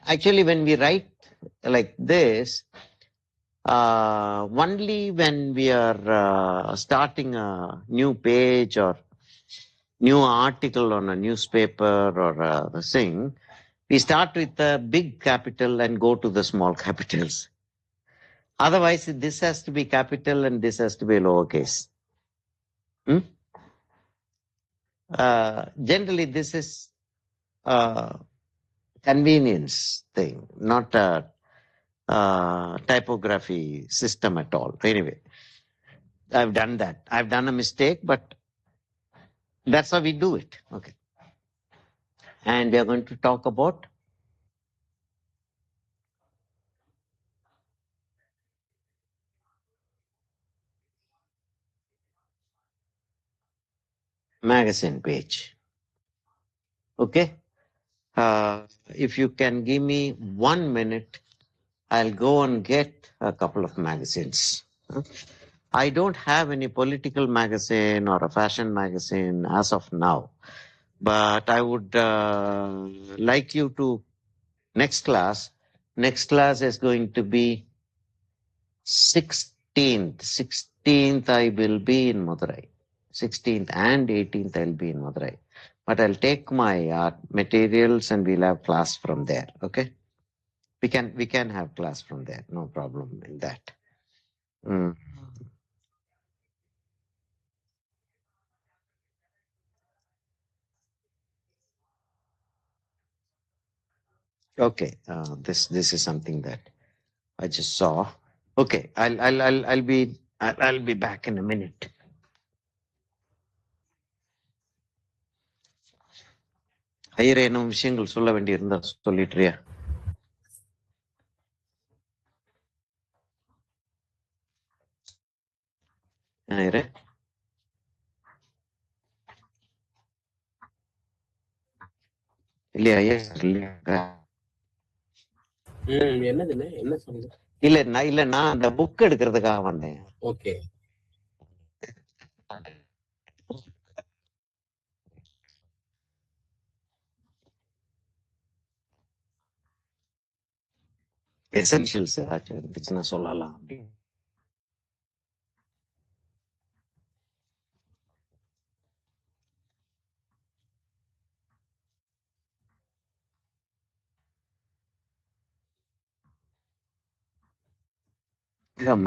Actually, when we write like this, only when we are starting a new page or new article on a newspaper or the thing, we start with the big capital and go to the small capitals. Otherwise, this has to be capital and this has to be lowercase. Generally, this is a convenience thing, not a typography system at all. Anyway, I've done that. I've done a mistake, but that's how we do it. Okay. And we are going to talk about magazine page. Okay. If you can give me 1 minute, I'll go and get a couple of magazines. I don't have any political magazine or a fashion magazine as of now, but I would like you to, next class is going to be 16th. 16th I will be in Madurai. 16th and 18th I'll be in Madurai. But I'll take my art materials and we'll have class from there. Okay? We can have class from there. No problem in that. Okay. This is something that I just saw. Okay. I'll be back in a minute. ஐயரே என்ன விஷயங்கள் சொல்ல வேண்டியிருந்தா சொல்லிட்டுறியா? ஐயரே இல்லையா? ஐயா இல்லையா? என்னதுன்னு என்ன சொல்லுங்க? இல்ல நான் அந்த புக் எடுக்கிறதுக்காக வந்தேன். ஓகே. எசென்ஷியல்ஸ் ஏதாச்சும் இருந்துச்சுன்னா சொல்லலாம்.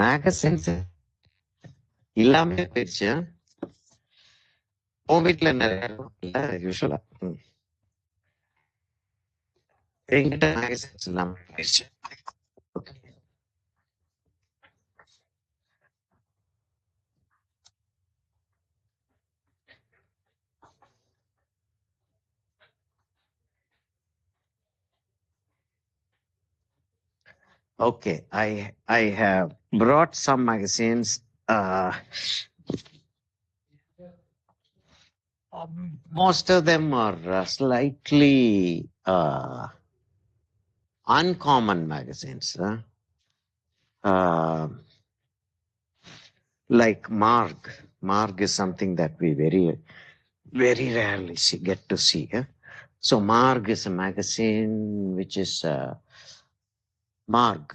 மேகசின்ஸ் இல்லாம போயிடுச்சு. உன் வீட்டுல நிறைய யூஸ்வலா என்கிட்ட மேகசின்ஸ் இல்லாம போயிடுச்சு. Okay, I have brought some magazines. Most of them are slightly uncommon magazines. Uh, like Marg. Marg is something that we very rarely get to see. So Marg is a magazine which is Marg,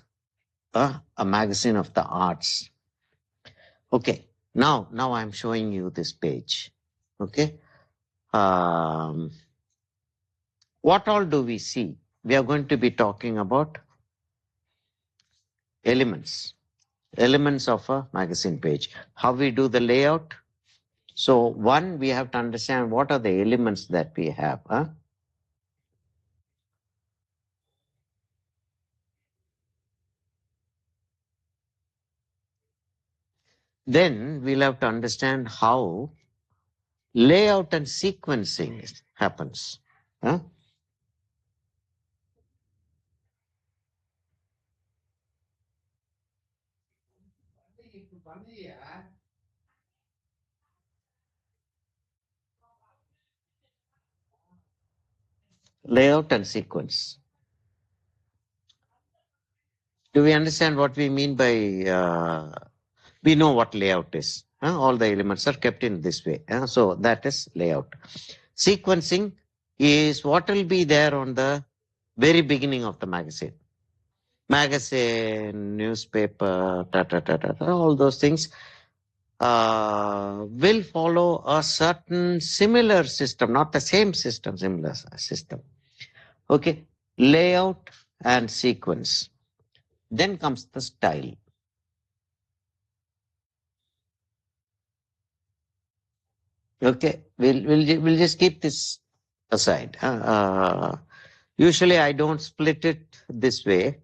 a magazine of the arts. Okay, now I'm showing you this page. Okay, what all do we see? We are going to be talking about elements of a magazine page. How we do the layout? So one, we have to understand what are the elements that we have. Then we'll have to understand how layout and sequencing happens. Layout and sequence. Do we understand what we mean by, we know what layout is. All the elements are kept in this way. So that is layout. Sequencing is what will be there on the very beginning of the magazine. Magazine, newspaper, all those things will follow a certain similar system, not the same system, similar system. Okay, layout and sequence. Then comes the style. Okay, we'll just keep this aside. Usually I don't split it this way,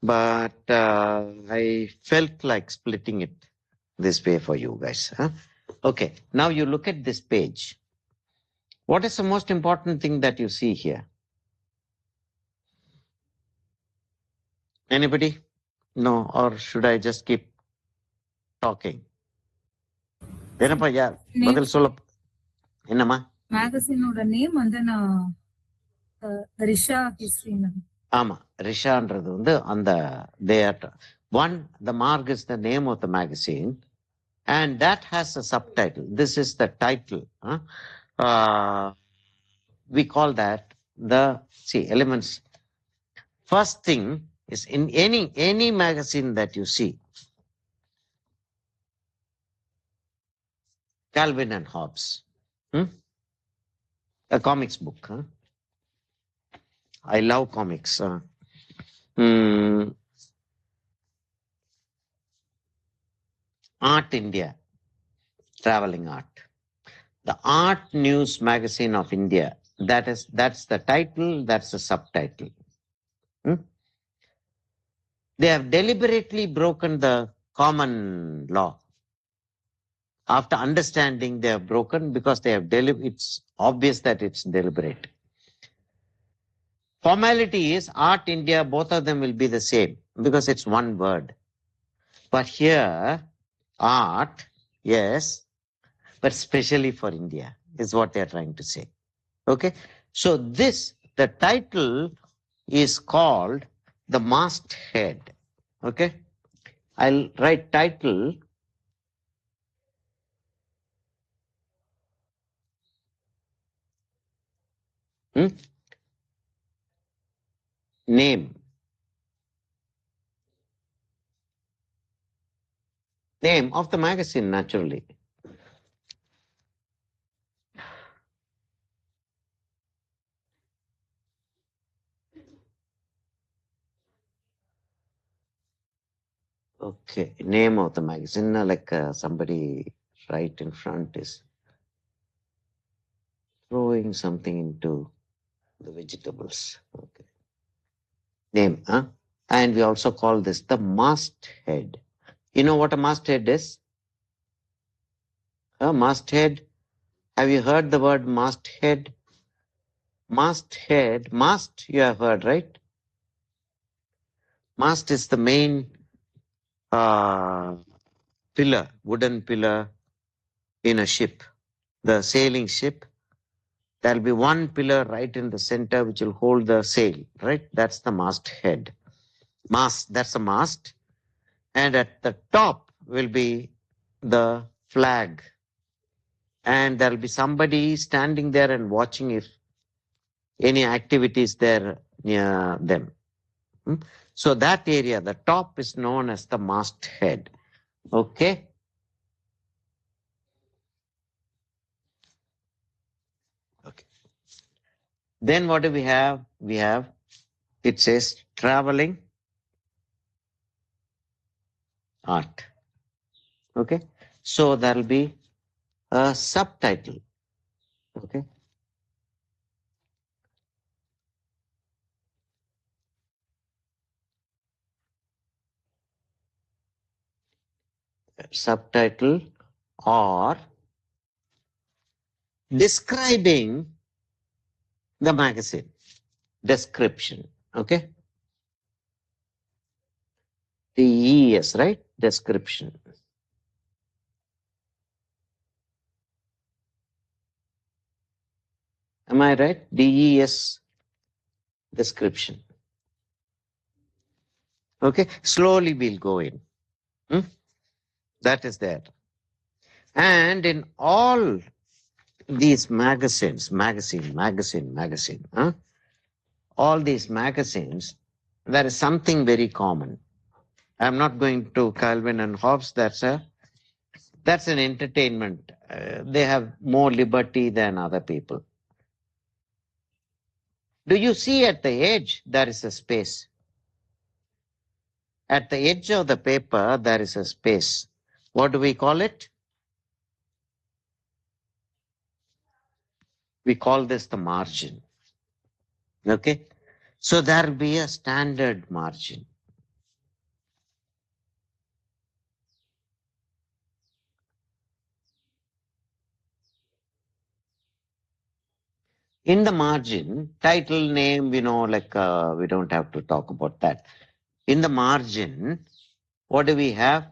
but I felt like splitting it this way for you guys. Okay, now you look at this page. What is the most important thing that you see here? Anybody? No, or should I just keep talking? என்னப்பா யார் பதில் சொல்ல என்னம்மா மேகசினோட name வந்து நான் Risha history. ஆமா, ரிஷான்றது வந்து அந்த one, the Marg is the name of the magazine, and that has a subtitle. This is the title. We call that the elements. First thing is in any magazine that you see, Calvin and Hobbes, a comics book. I love comics. Art India, traveling art. The Art News Magazine of India. That's the title, that's the subtitle. They have deliberately broken the common law. After understanding, they have broken because they have it's obvious that it's deliberate. Formality is Art India, both of them will be the same because it's one word. But here, art, yes, but specially for India is what they're trying to say. Okay, so the title is called the masthead. Okay, I'll write title. Name. Name of the magazine, naturally. Okay, name of the magazine, like somebody right in front is throwing something into the vegetables. Okay. Name, and we also call this the masthead. You know what a masthead is? A masthead. Have you heard the word masthead? Masthead, mast you have heard, right? Mast is the main pillar, wooden pillar in a ship, the sailing ship. There'll be one pillar right in the center which will hold the sail, right? That's the mast head. Mast, that's a mast. And at the top will be the flag. And there'll be somebody standing there and watching if any activity is there near them. So that area, the top is known as the mast head. Okay. Okay. Then what do we have? We have, it says traveling art. Okay. So there'll be a subtitle. Okay. Subtitle or describing the magazine. Description. Okay. DES, right? Description. Am I right? DES, description. Okay. Slowly we'll go in. That is there. And in all these magazines, all these magazines, there is something very common. I'm not going to Calvin and Hobbes. That's an entertainment. They have more liberty than other people. Do you see at the edge there is a space? At the edge of the paper there is a space. What do we call it? We call this the margin. Okay. So there will be a standard margin. In the margin, title, name, we don't have to talk about that. In the margin, what do we have?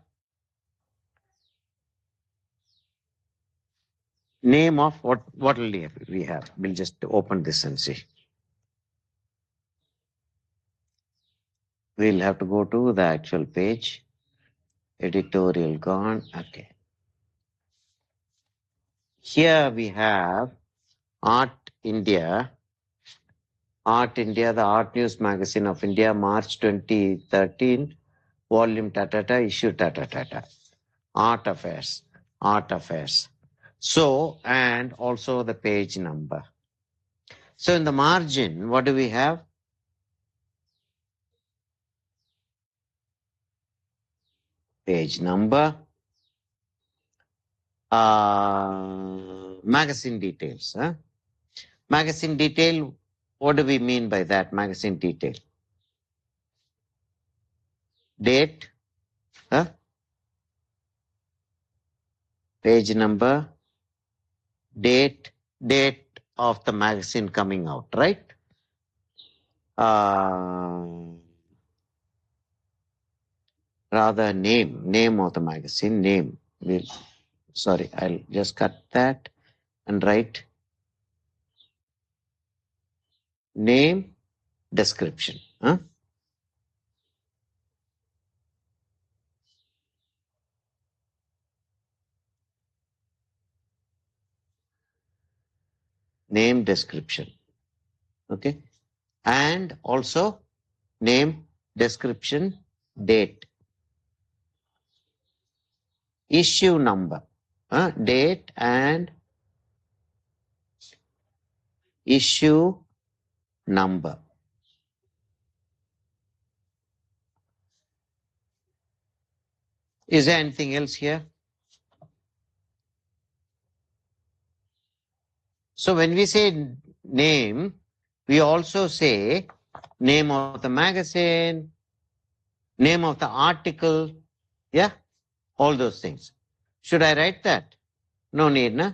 Name of what will we have? We'll just open this and see. We'll have to go to the actual page. Editorial gone. Okay. Here we have Art India, the Art News Magazine of India, March 2013, volume issue Art Affairs. So, and also the page number. So in the margin, what do we have? Page number, magazine details. Magazine detail, what do we mean by that? Magazine detail. Date, page number, date of the magazine coming out, right? Rather name of the magazine, name. I'll just cut that and write name, description. Name, description. Okay. And also name, description, date. Issue number. Date and issue number. Is there anything else here? So when we say name, we also say name of the magazine, name of the article, yeah, all those things. Should I write that? No need, na?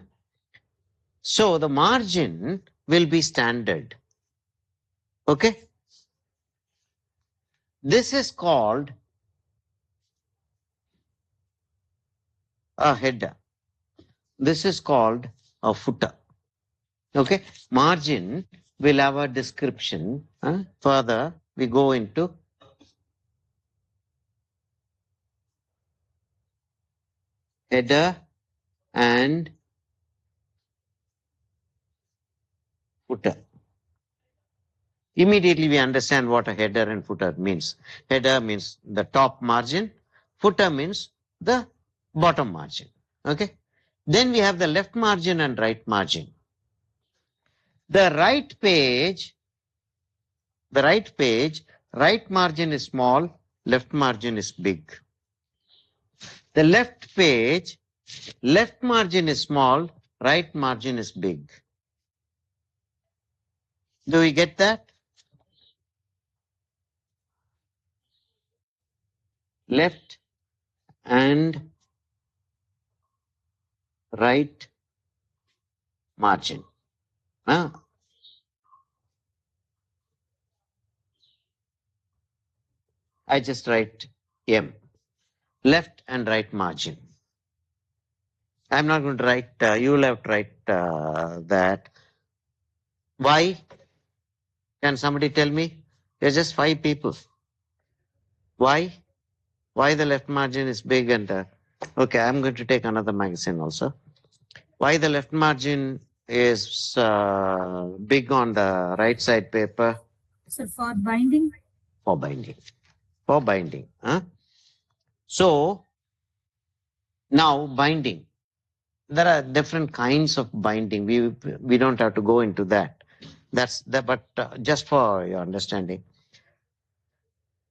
So the margin will be standard. Okay? This is called a header. This is called a footer. Okay, margin will have a description. Further, we go into header and footer. Immediately we understand what a header and footer means. Header means the top margin, footer means the bottom margin. Okay. Then we have the left margin and right margin. The right page, right margin is small, left margin is big. The left page, left margin is small, right margin is big. Do we get that? Left and right margin. I just write M. Left and right margin. I'm not going to write, you will have to write that. Why? Can somebody tell me? There's just 5 people. Why? Why the left margin is big and okay, I'm going to take another magazine also. Why the left margin is big on the right side paper? Sir, for binding? For binding. For binding. So, now binding. There are different kinds of binding. We don't have to go into that. That's the, but just for your understanding.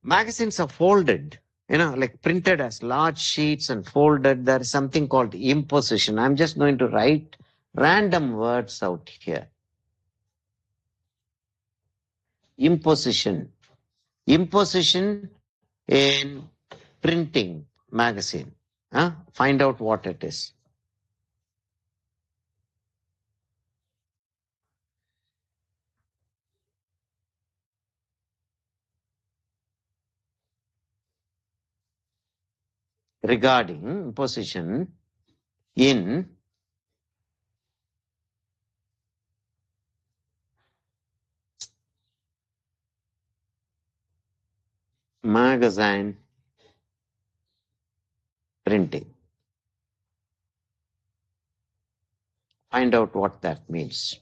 Magazines are folded, like printed as large sheets and folded. There is something called imposition. I'm just going to write random words out here. Imposition. Imposition in printing magazine. Find out what it is. Regarding imposition in magazine printing. Find out what that means.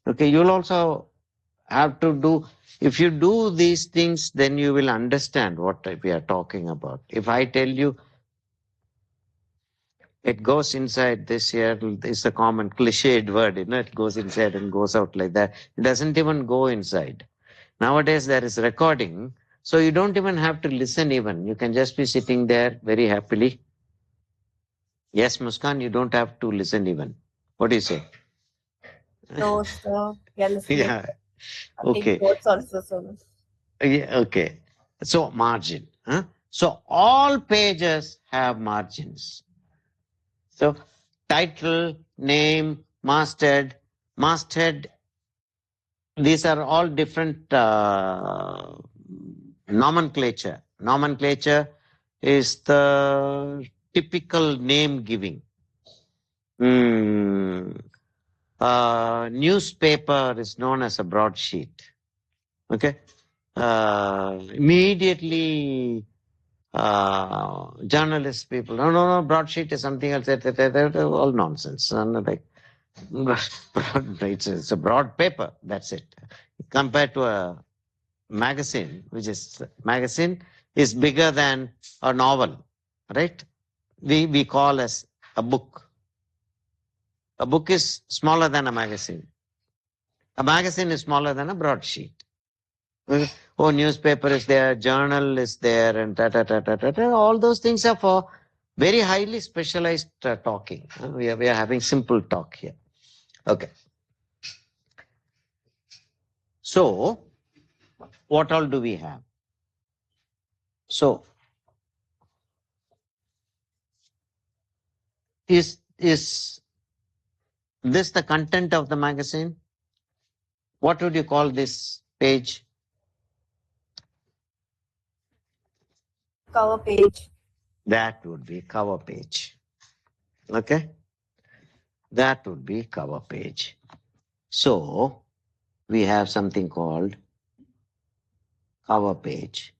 Okay, you'll also have to do, if you do these things, then you will understand what we are talking about. If I tell you it goes inside this here, is a common cliched word, it goes inside and goes out like that. It doesn't even go inside. Nowadays there is recording, so you don't even have to listen even. You can just be sitting there very happily. Yes, Muskan, you don't have to listen even. What do you say? No, sir. Yeah, listening. Yeah. I think Okay. both also, so. Yeah, okay. So margin. So all pages have margins. So title, name, masthead, these are all different nomenclature. Nomenclature is the typical name giving. Newspaper is known as a broadsheet. Okay. Immediately journalist people, no, broadsheet is something else, all nonsense. Like, it's a broad paper, that's it. Compared to a magazine, magazine is bigger than a novel, right? We call as a book. A book is smaller than a magazine. A magazine is smaller than a broadsheet. Oh, newspaper is there, journal is there, and all those things are for very highly specialized talking. We are having simple talk here. Okay. So, what all do we have? So, is this the content of the magazine? What would you call this page? Cover page. That would be cover page. Okay? That would be cover page. So, we have something called cover page.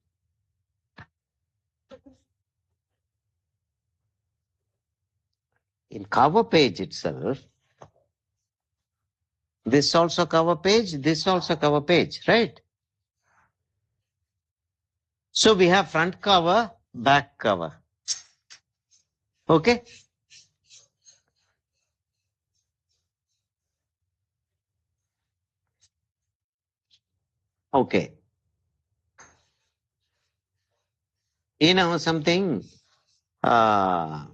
In cover page itself, this also cover page, this also cover page, right? So we have front cover, back cover. Okay? Okay. You know something? Have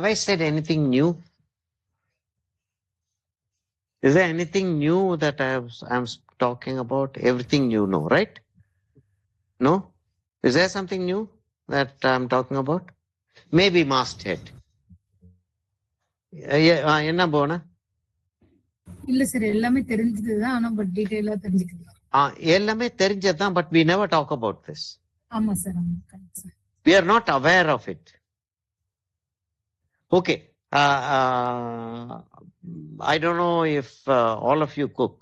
I said anything new? Is there anything new that I'm talking about? Everything you know, right? No? Is there something new that I'm talking about? Maybe masthead. என்ன போன இல்ல sir எல்லாமே தெரிஞ்சதுதான் ஆனா but டீடைலா தெரிஞ்சுக்கலாம். எல்லாமே தெரிஞ்சதுதான், but we never talk about this. ஆமா sir, ஆமா correct sir. We are not aware of it. Okay. I don't know if all of you cook.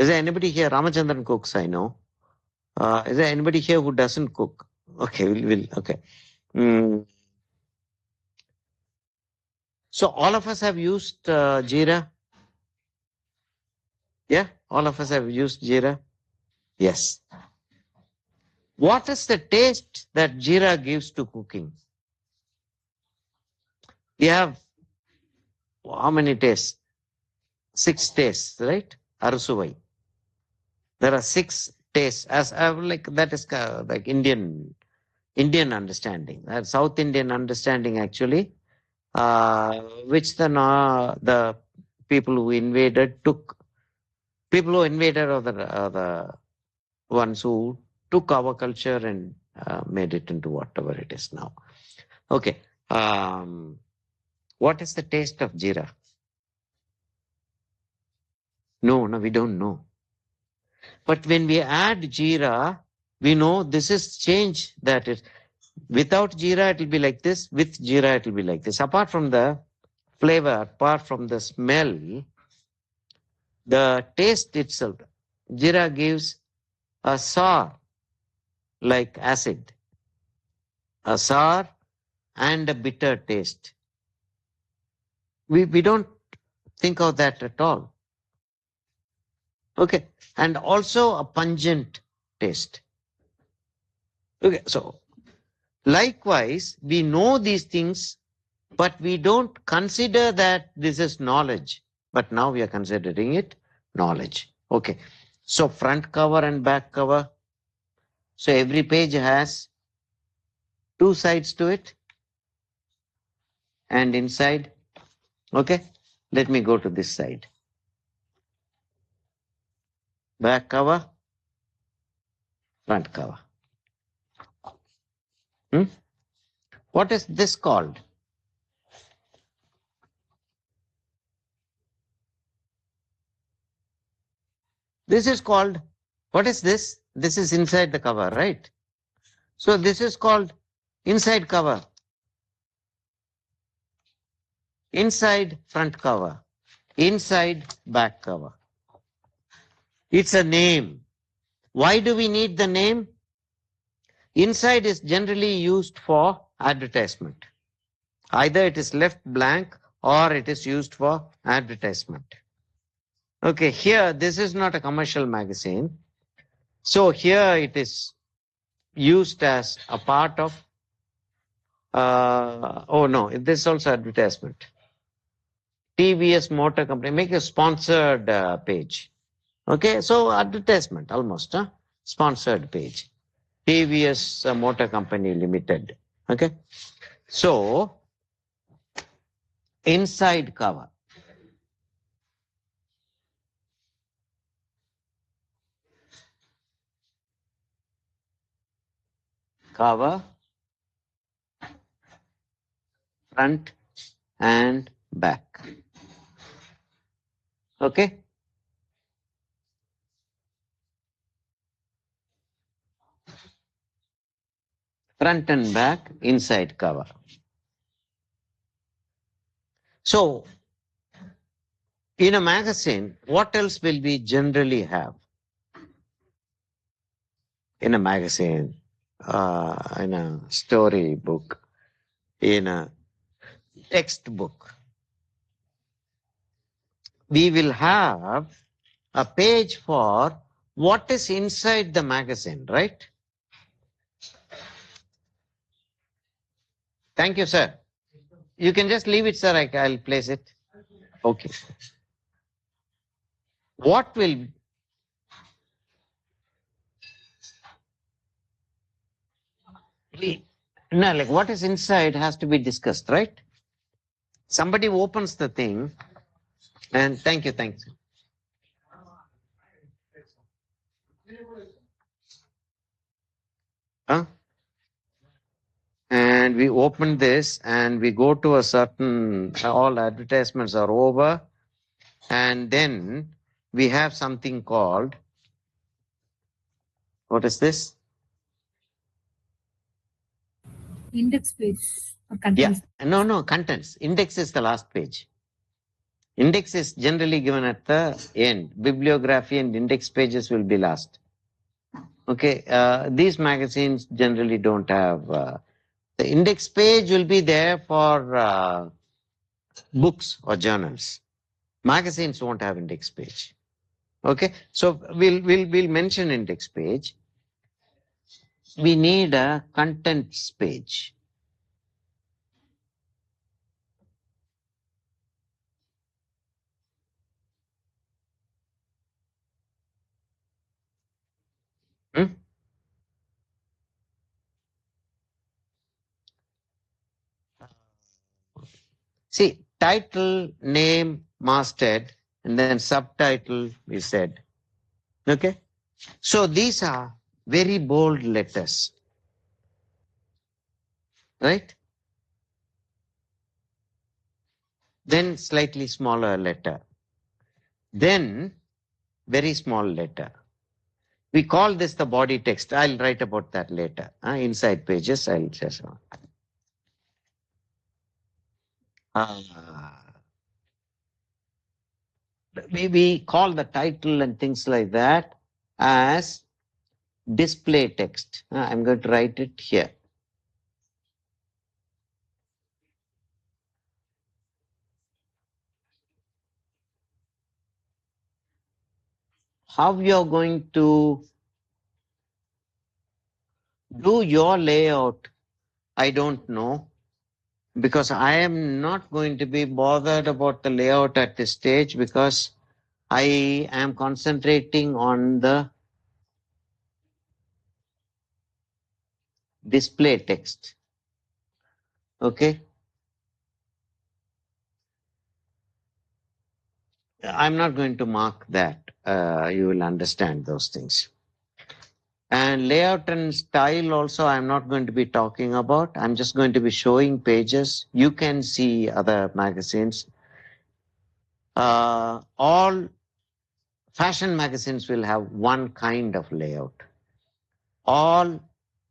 Is there anybody here? Ramachandran cooks, I know. Is there anybody here who doesn't cook? Okay, we'll okay. So all of us have used Jira. Yeah, all of us have used Jira. Yes. What is the taste that Jira gives to cooking? We have how many tastes? 6 tastes, right? Arusuvai. There are 6 tastes. As like that is like Indian understanding. South Indian understanding actually, which the people who invaded took. People who invaded are the ones who took our culture and made it into whatever it is now. Okay. What is the taste of Jira? No, we don't know. But when we add Jira, we know this is change that is. Without Jira, it will be like this. With Jira, it will be like this. Apart from the flavor, apart from the smell, the taste itself, Jira gives a sour, like acid, a sour and a bitter taste. We don't think of that at all. Okay, and also a pungent taste. Okay, so likewise, we know these things, but we don't consider that this is knowledge. But now we are considering it knowledge. Okay, so front cover and back cover. So every page has 2 sides to it and inside. Okay, let me go to this side. Back cover, front cover. What is this called? This is called, what is this? This is inside the cover, right? So this is called inside cover. Inside front cover. Inside back cover. It's a name. Why do we need the name? Inside is generally used for advertisement. Either it is left blank or it is used for advertisement. Okay, here this is not a commercial magazine. So here it is used as a part of, oh no, this is also advertisement. TVS Motor Company, make a sponsored page. Okay, so advertisement almost, sponsored page. TVS Motor Company Limited. Okay, so inside cover. Cover, front and back. Okay. front and back, inside cover. So, in a magazine, what else will we generally have? In a magazine, in a story book, in a textbook, we will have a page for what is inside the magazine, right? Thank you, sir. You can just leave it, sir. I'll place it. Okay. What will be, no, like what is inside has to be discussed, right? Somebody opens the thing and thank you, thanks. Huh? And we open this and we go to a certain, all advertisements are over, and then we have something called, what is this? Index page or Yeah, contents. no, contents. Index is the last page. Index is generally given at the end. Bibliography and index pages will be last. Okay, these magazines generally don't have, the index page will be there for books or journals. Magazines won't have index page. Okay, so we'll mention index page. We need a contents page. Hmm? See, title, name, masthead, and then subtitle we said. Okay, so these are very bold letters, right? Then slightly smaller letter, then very small letter. We call this the body text. I'll write about that later. Inside pages, I'll just. We call the title and things like that as display text. I'm going to write it here. How you're going to do your layout, I don't know, because I am not going to be bothered about the layout at this stage because I am concentrating on the display text. Okay. I'm not going to mark that. You will understand those things. And layout and style also I'm not going to be talking about. I'm just going to be showing pages. You can see other magazines. All fashion magazines will have one kind of layout. All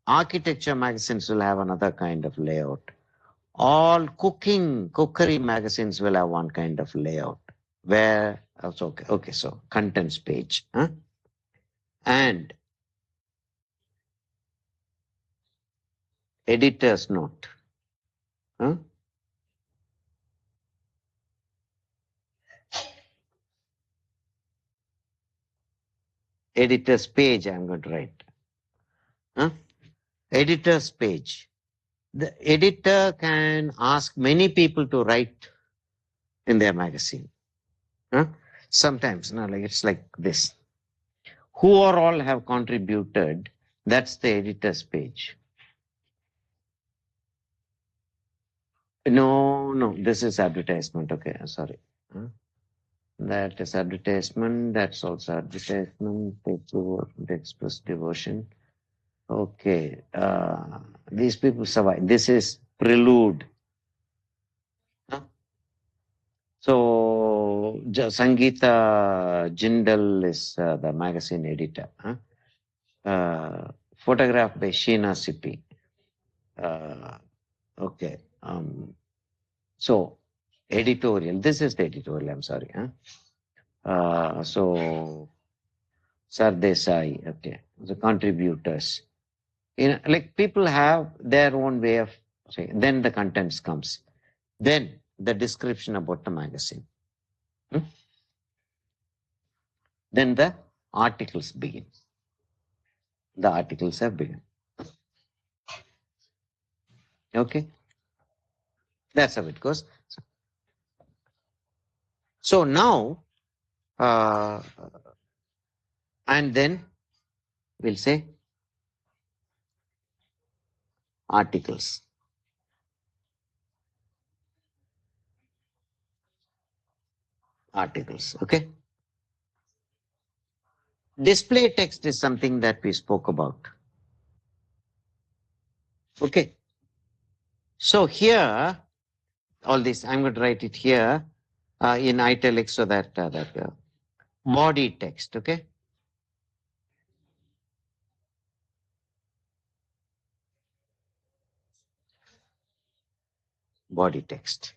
architecture magazines will have another kind of layout. All cookery magazines will have one kind of layout. Where, okay, so contents page. And editor's note. Editor's page I'm going to write. Editor's page. The editor can ask many people to write in their magazine. Sometimes, like it's like this. Who or all have contributed, that's the editor's page. No, this is advertisement. Okay, sorry. That is advertisement. That's also advertisement. Express devotion. Okay. These people survive. This is prelude. So Sangeeta Jindal is the magazine editor. Photographed by Sheena Sippy. Okay. So editorial. This is the editorial. I'm sorry. So Sardesai. Okay. The contributors. Like people have their own way of saying. Then the contents comes. Then the description about the magazine. Then the articles begin. The articles have begun. Okay. That's how it goes. So now, and then we'll say articles. Articles. Okay. Display text is something that we spoke about. Okay. So here, all this, I'm going to write it here in italics so that body text. Okay. Body text.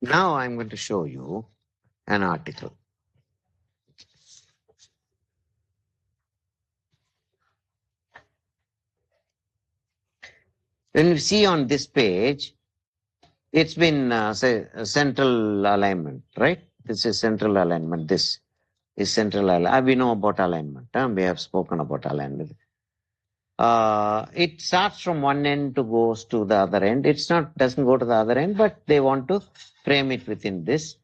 Now I'm going to show you an article. When you see on this page, it's been say central alignment, right? This is central alignment. This is central alignment. We know about alignment. We have spoken about alignment. It starts from one end to goes to the other end. It's not doesn't go to the other end, but they want to frame it within this.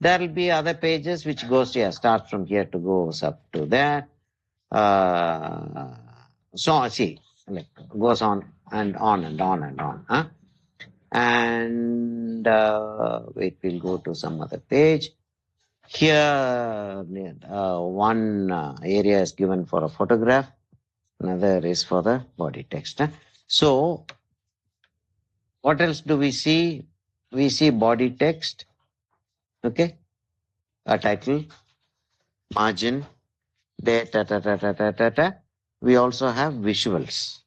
There will be other pages which goes here, starts from here to goes up to there. So see, like goes on and on and on and on. And wait, we'll go to some other page. Here, one area is given for a photograph. Another is for the body text. So, what else do we see? We see body text, okay, a title, margin, data. We also have visuals.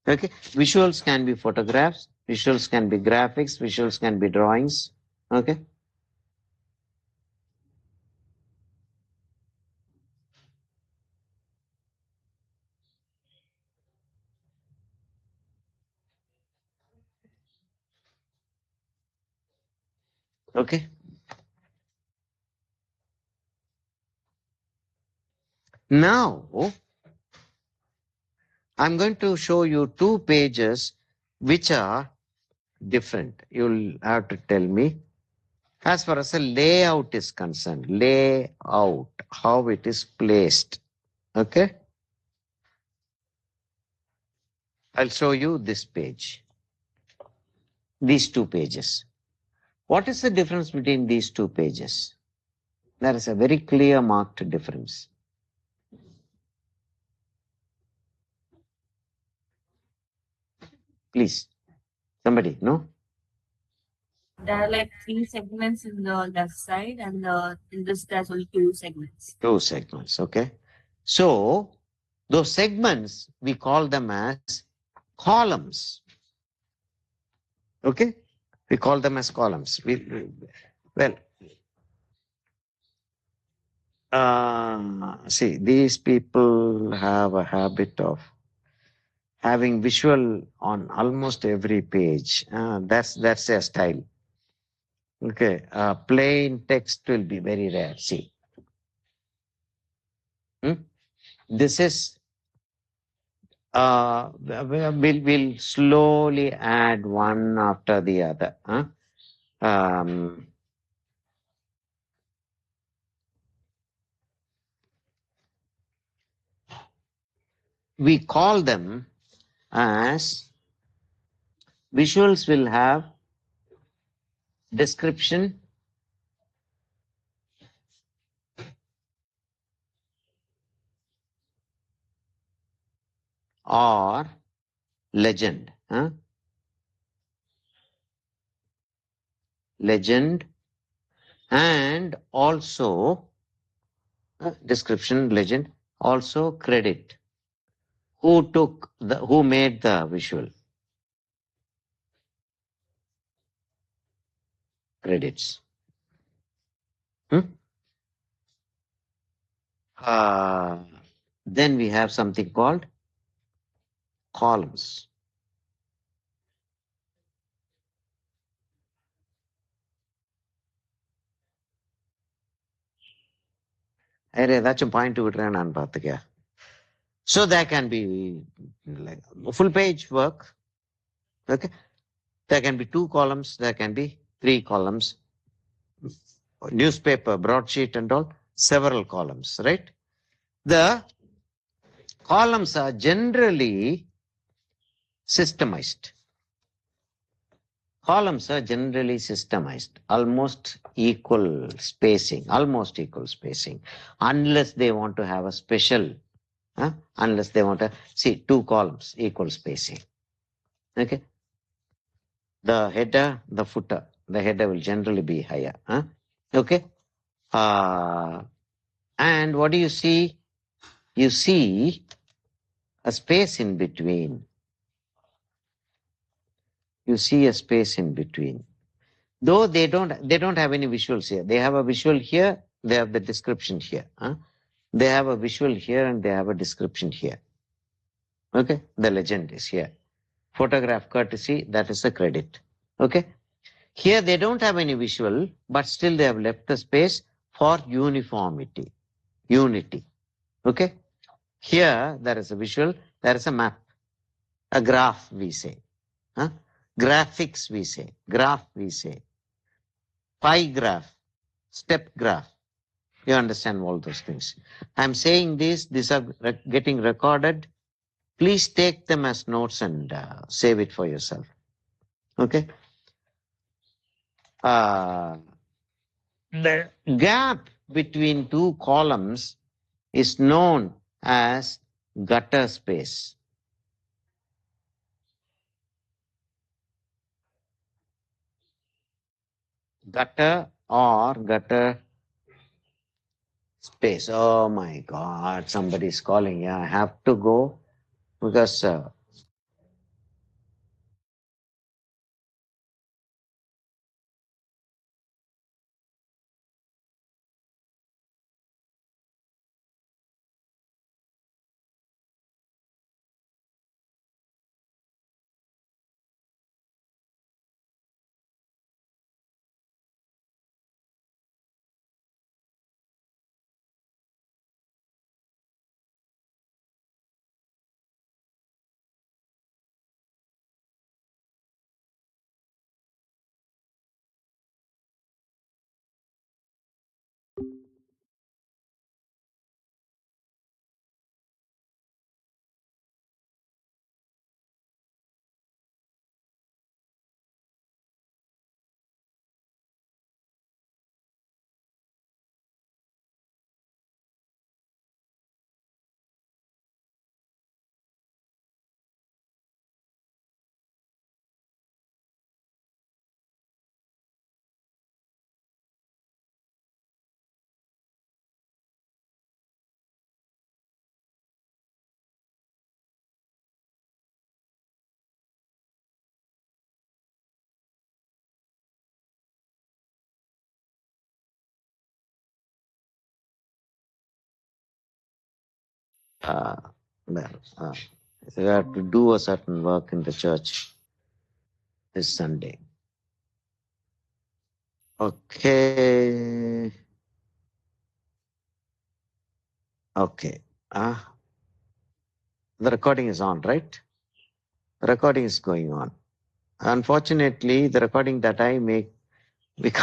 Okay, visuals can be photographs, visuals can be graphics, visuals can be drawings. Okay. Okay. Now, I'm going to show you two pages which are different. You'll have to tell me. As far as the layout is concerned, layout, how it is placed. Okay. I'll show you this page. These two pages. What is the difference between these two pages? There is a very clear marked difference. Please, somebody, no? There are like 3 segments in the left side, and in this there's only 2 segments. 2 segments, okay. So, those segments, we call them as columns. Okay? We call them as columns. See, these people have a habit of having visual on almost every page. That's their style. Okay, plain text will be very rare. See, this is we'll slowly add one after the other. We call them as visuals will have description, or legend. Legend and also description, legend, also credit. Who made the visual? Credits. Then we have something called columns. ஏதாச்சும் point விடுறேன் நான் பார்த்துக்க. So there can be like full page work. Okay. There can be 2 columns, there can be 3 columns. Newspaper, broadsheet and all, several columns, right? The columns are generally systemized. Columns are generally systemized, almost equal spacing, unless they want to have a special, unless they want to see 2 columns, equal spacing. Okay. The header, the footer, the header will generally be higher. Okay. And what do you see? You see a space in between. You see a space in between. Though they don't have any visuals here. They have a visual here, they have the description here. They have a visual here and they have a description here. Okay, the legend is here. Photograph courtesy, that is the credit. Okay. Here they don't have any visual, but still they have left the space for uniformity, unity. Okay. Here there is a visual, there is a map, a graph we say. Graphics we say, graph we say, pie graph, step graph. You understand all those things. I'm saying these are getting recorded. Please take them as notes and save it for yourself. Okay. The gap between 2 columns is known as gutter space. Gutter or gutter space. Oh my God, somebody is calling. Yeah, I have to go because we have to do a certain work in the church this Sunday. Okay. Okay. The recording is on, right? The recording is going on. Unfortunately, the recording that I make,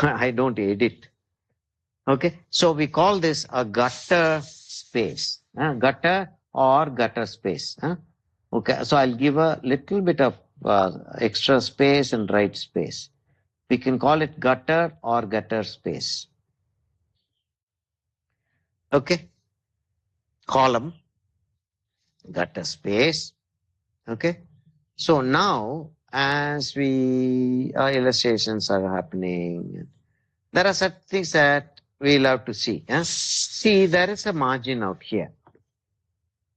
I don't edit. Okay. So we call this a gutter space. Gutter or gutter space. Okay. So I'll give a little bit of extra space and right space. We can call it gutter or gutter space. Okay. Column, gutter space, Okay. So now, as we illustrations are happening, there are certain things that we'll have to see. See, there is a margin out here.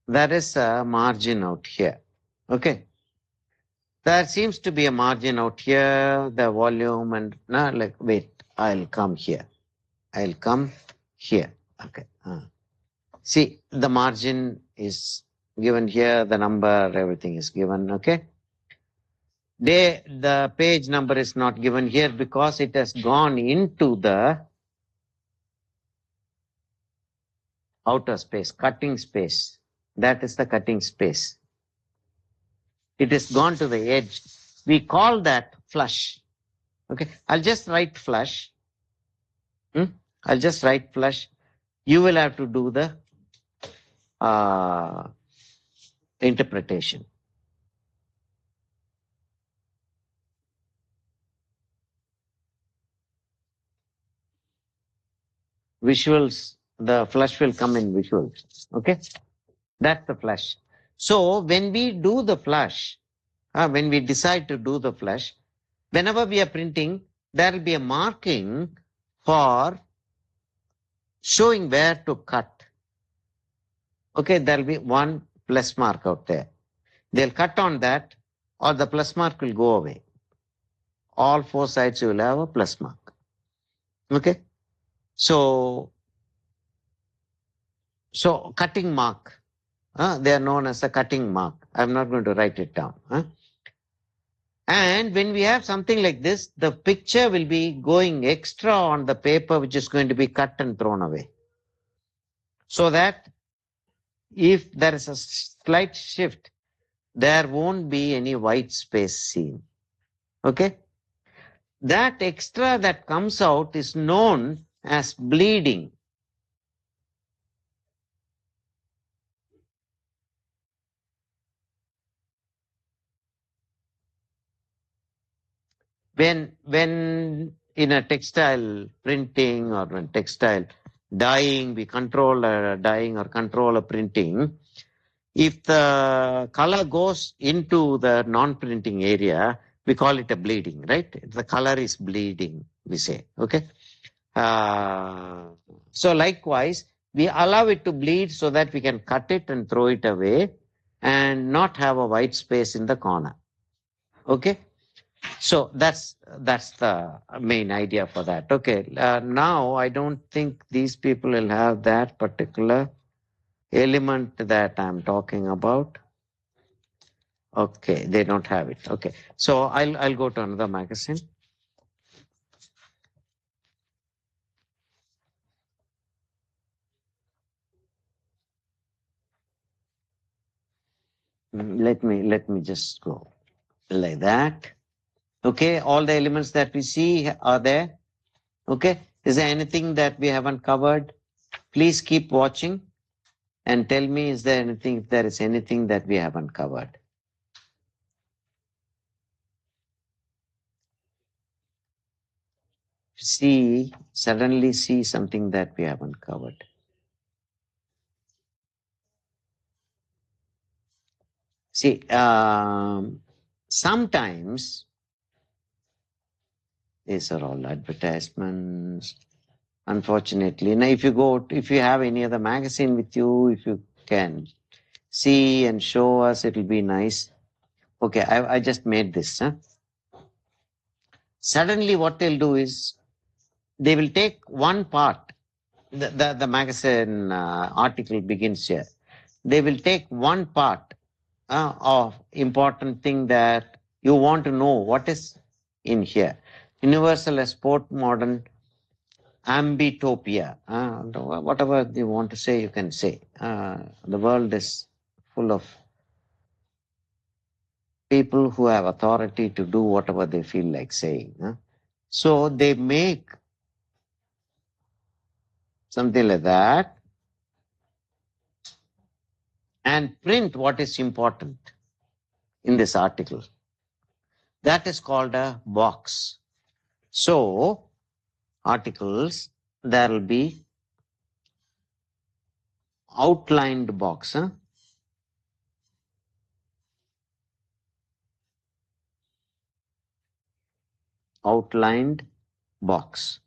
There is a margin out here. Okay. There seems to be a margin out here, the volume and like, wait, I'll come here. I'll come here. Okay. See, the margin is given here, the number, everything is given. Okay. The page number is not given here because it has gone into the outer space, cutting space. That is the cutting space. It has gone to the edge. We call that flush. Okay, I'll just write flush. I'll just write flush. You will have to do the interpretation. Visuals, the flush will come in visuals. Okay, that's the flush. So when we do the flush, when we decide to do the flush, whenever we are printing, there will be a marking for showing where to cut. Okay, there will be one plus mark out there. They'll cut on that or the plus mark will go away. All four sides you will have a plus mark. Okay, so cutting mark, they are known as a cutting mark. I'm not going to write it down. And when we have something like this, the picture will be going extra on the paper, which is going to be cut and thrown away. So that if there is a slight shift, there won't be any white space seen. Okay? That extra that comes out is known as bleeding. When in a textile printing or when textile dyeing, we control dyeing or control a printing. If the color goes into the non-printing area, we call it a bleeding, right? The color is bleeding, we say, okay? So likewise, we allow it to bleed so that we can cut it and throw it away and not have a white space in the corner, okay? So that's the main idea for that. Okay, now I don't think these people will have that particular element that I'm talking about. Okay, they don't have it. Okay, so I'll go to another magazine. Let me just go like that. Okay, all the elements that we see are there. Okay, is there anything that we haven't covered? Please keep watching and tell me, is there anything, if there is anything that we haven't covered? Suddenly see something that we haven't covered. See, sometimes these are all advertisements. Unfortunately, now if you have any other magazine with you, if you can see and show us, it will be nice. Okay, I just made this. Suddenly what they'll do is, they will take one part, the magazine article begins here. They will take one part of important thing that you want to know what is in here. Universal Export Modern Ambitopia. Whatever you want to say, you can say. The world is full of people who have authority to do whatever they feel like saying. So they make something like that and print what is important in this article. That is called a box. So articles, there will be outlined box. outlined box.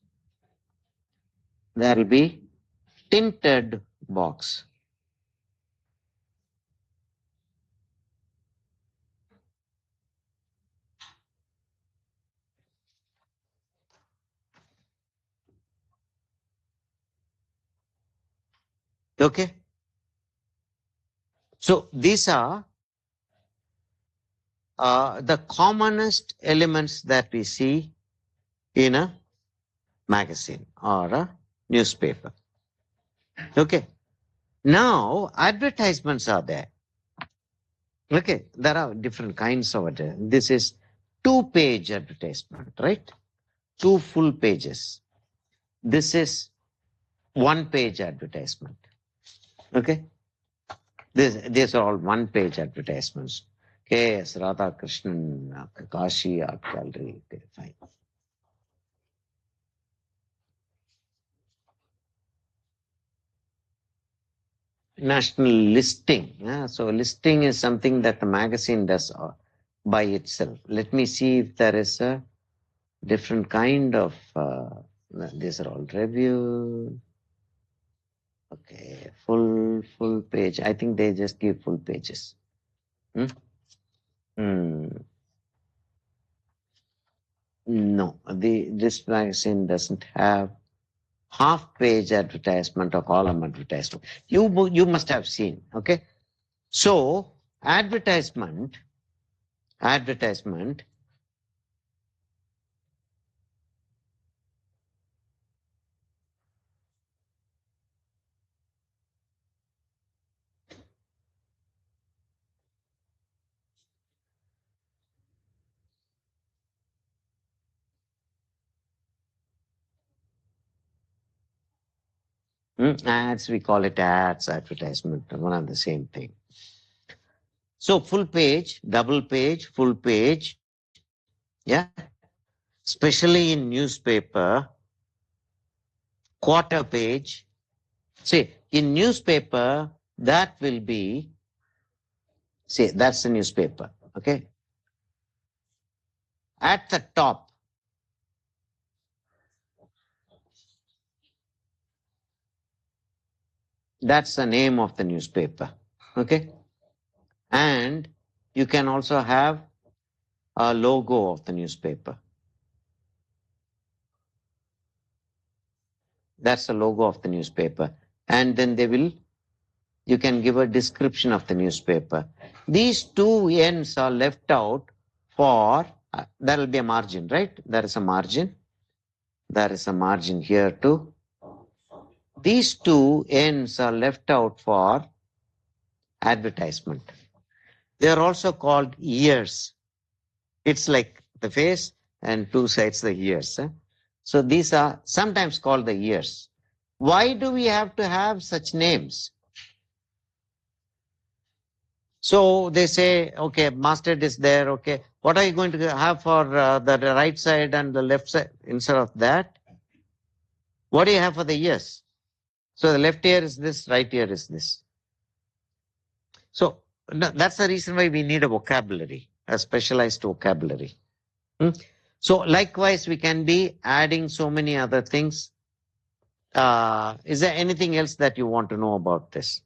There will be tinted box. Okay. So these are the commonest elements that we see in a magazine or a newspaper. Okay. Now advertisements are there. Okay. There are different kinds of it. This is 2-page advertisement, right? 2 full pages. This is 1-page advertisement. Okay. These are all 1-page advertisements. K.S. Radhakrishnan, Kashi Art Gallery. Okay, fine. National listing. Yeah? So listing is something that the magazine does by itself. Let me see if there is a different kind of, these are all review. Okay, full page. I think they just give full pages. No, this magazine doesn't have half-page advertisement or column advertisement. You must have seen. Okay, so advertisement. Ads, we call it ads, advertisement, one and the same thing. So full page, double page, full page, yeah, especially in newspaper, quarter page. See, in newspaper, that will be, see, that's the newspaper, okay? At the top, that's the name of the newspaper, okay? And you can also have a logo of the newspaper. That's the logo of the newspaper. And then you can give a description of the newspaper. These 2 ends are left out for, there will be a margin, right? There is a margin. There is a margin here too. These 2 ends are left out for advertisement. They are also called ears. It's like the face and 2 sides the ears. So these are sometimes called the ears. Why do we have to have such names? So they say, okay, masthead is there, okay. What are you going to have for the right side and the left side instead of that? What do you have for the ears? So the left ear is this, right ear is this. So that's the reason why we need a vocabulary, a specialized vocabulary. So likewise, we can be adding so many other things. Is there anything else that you want to know about this?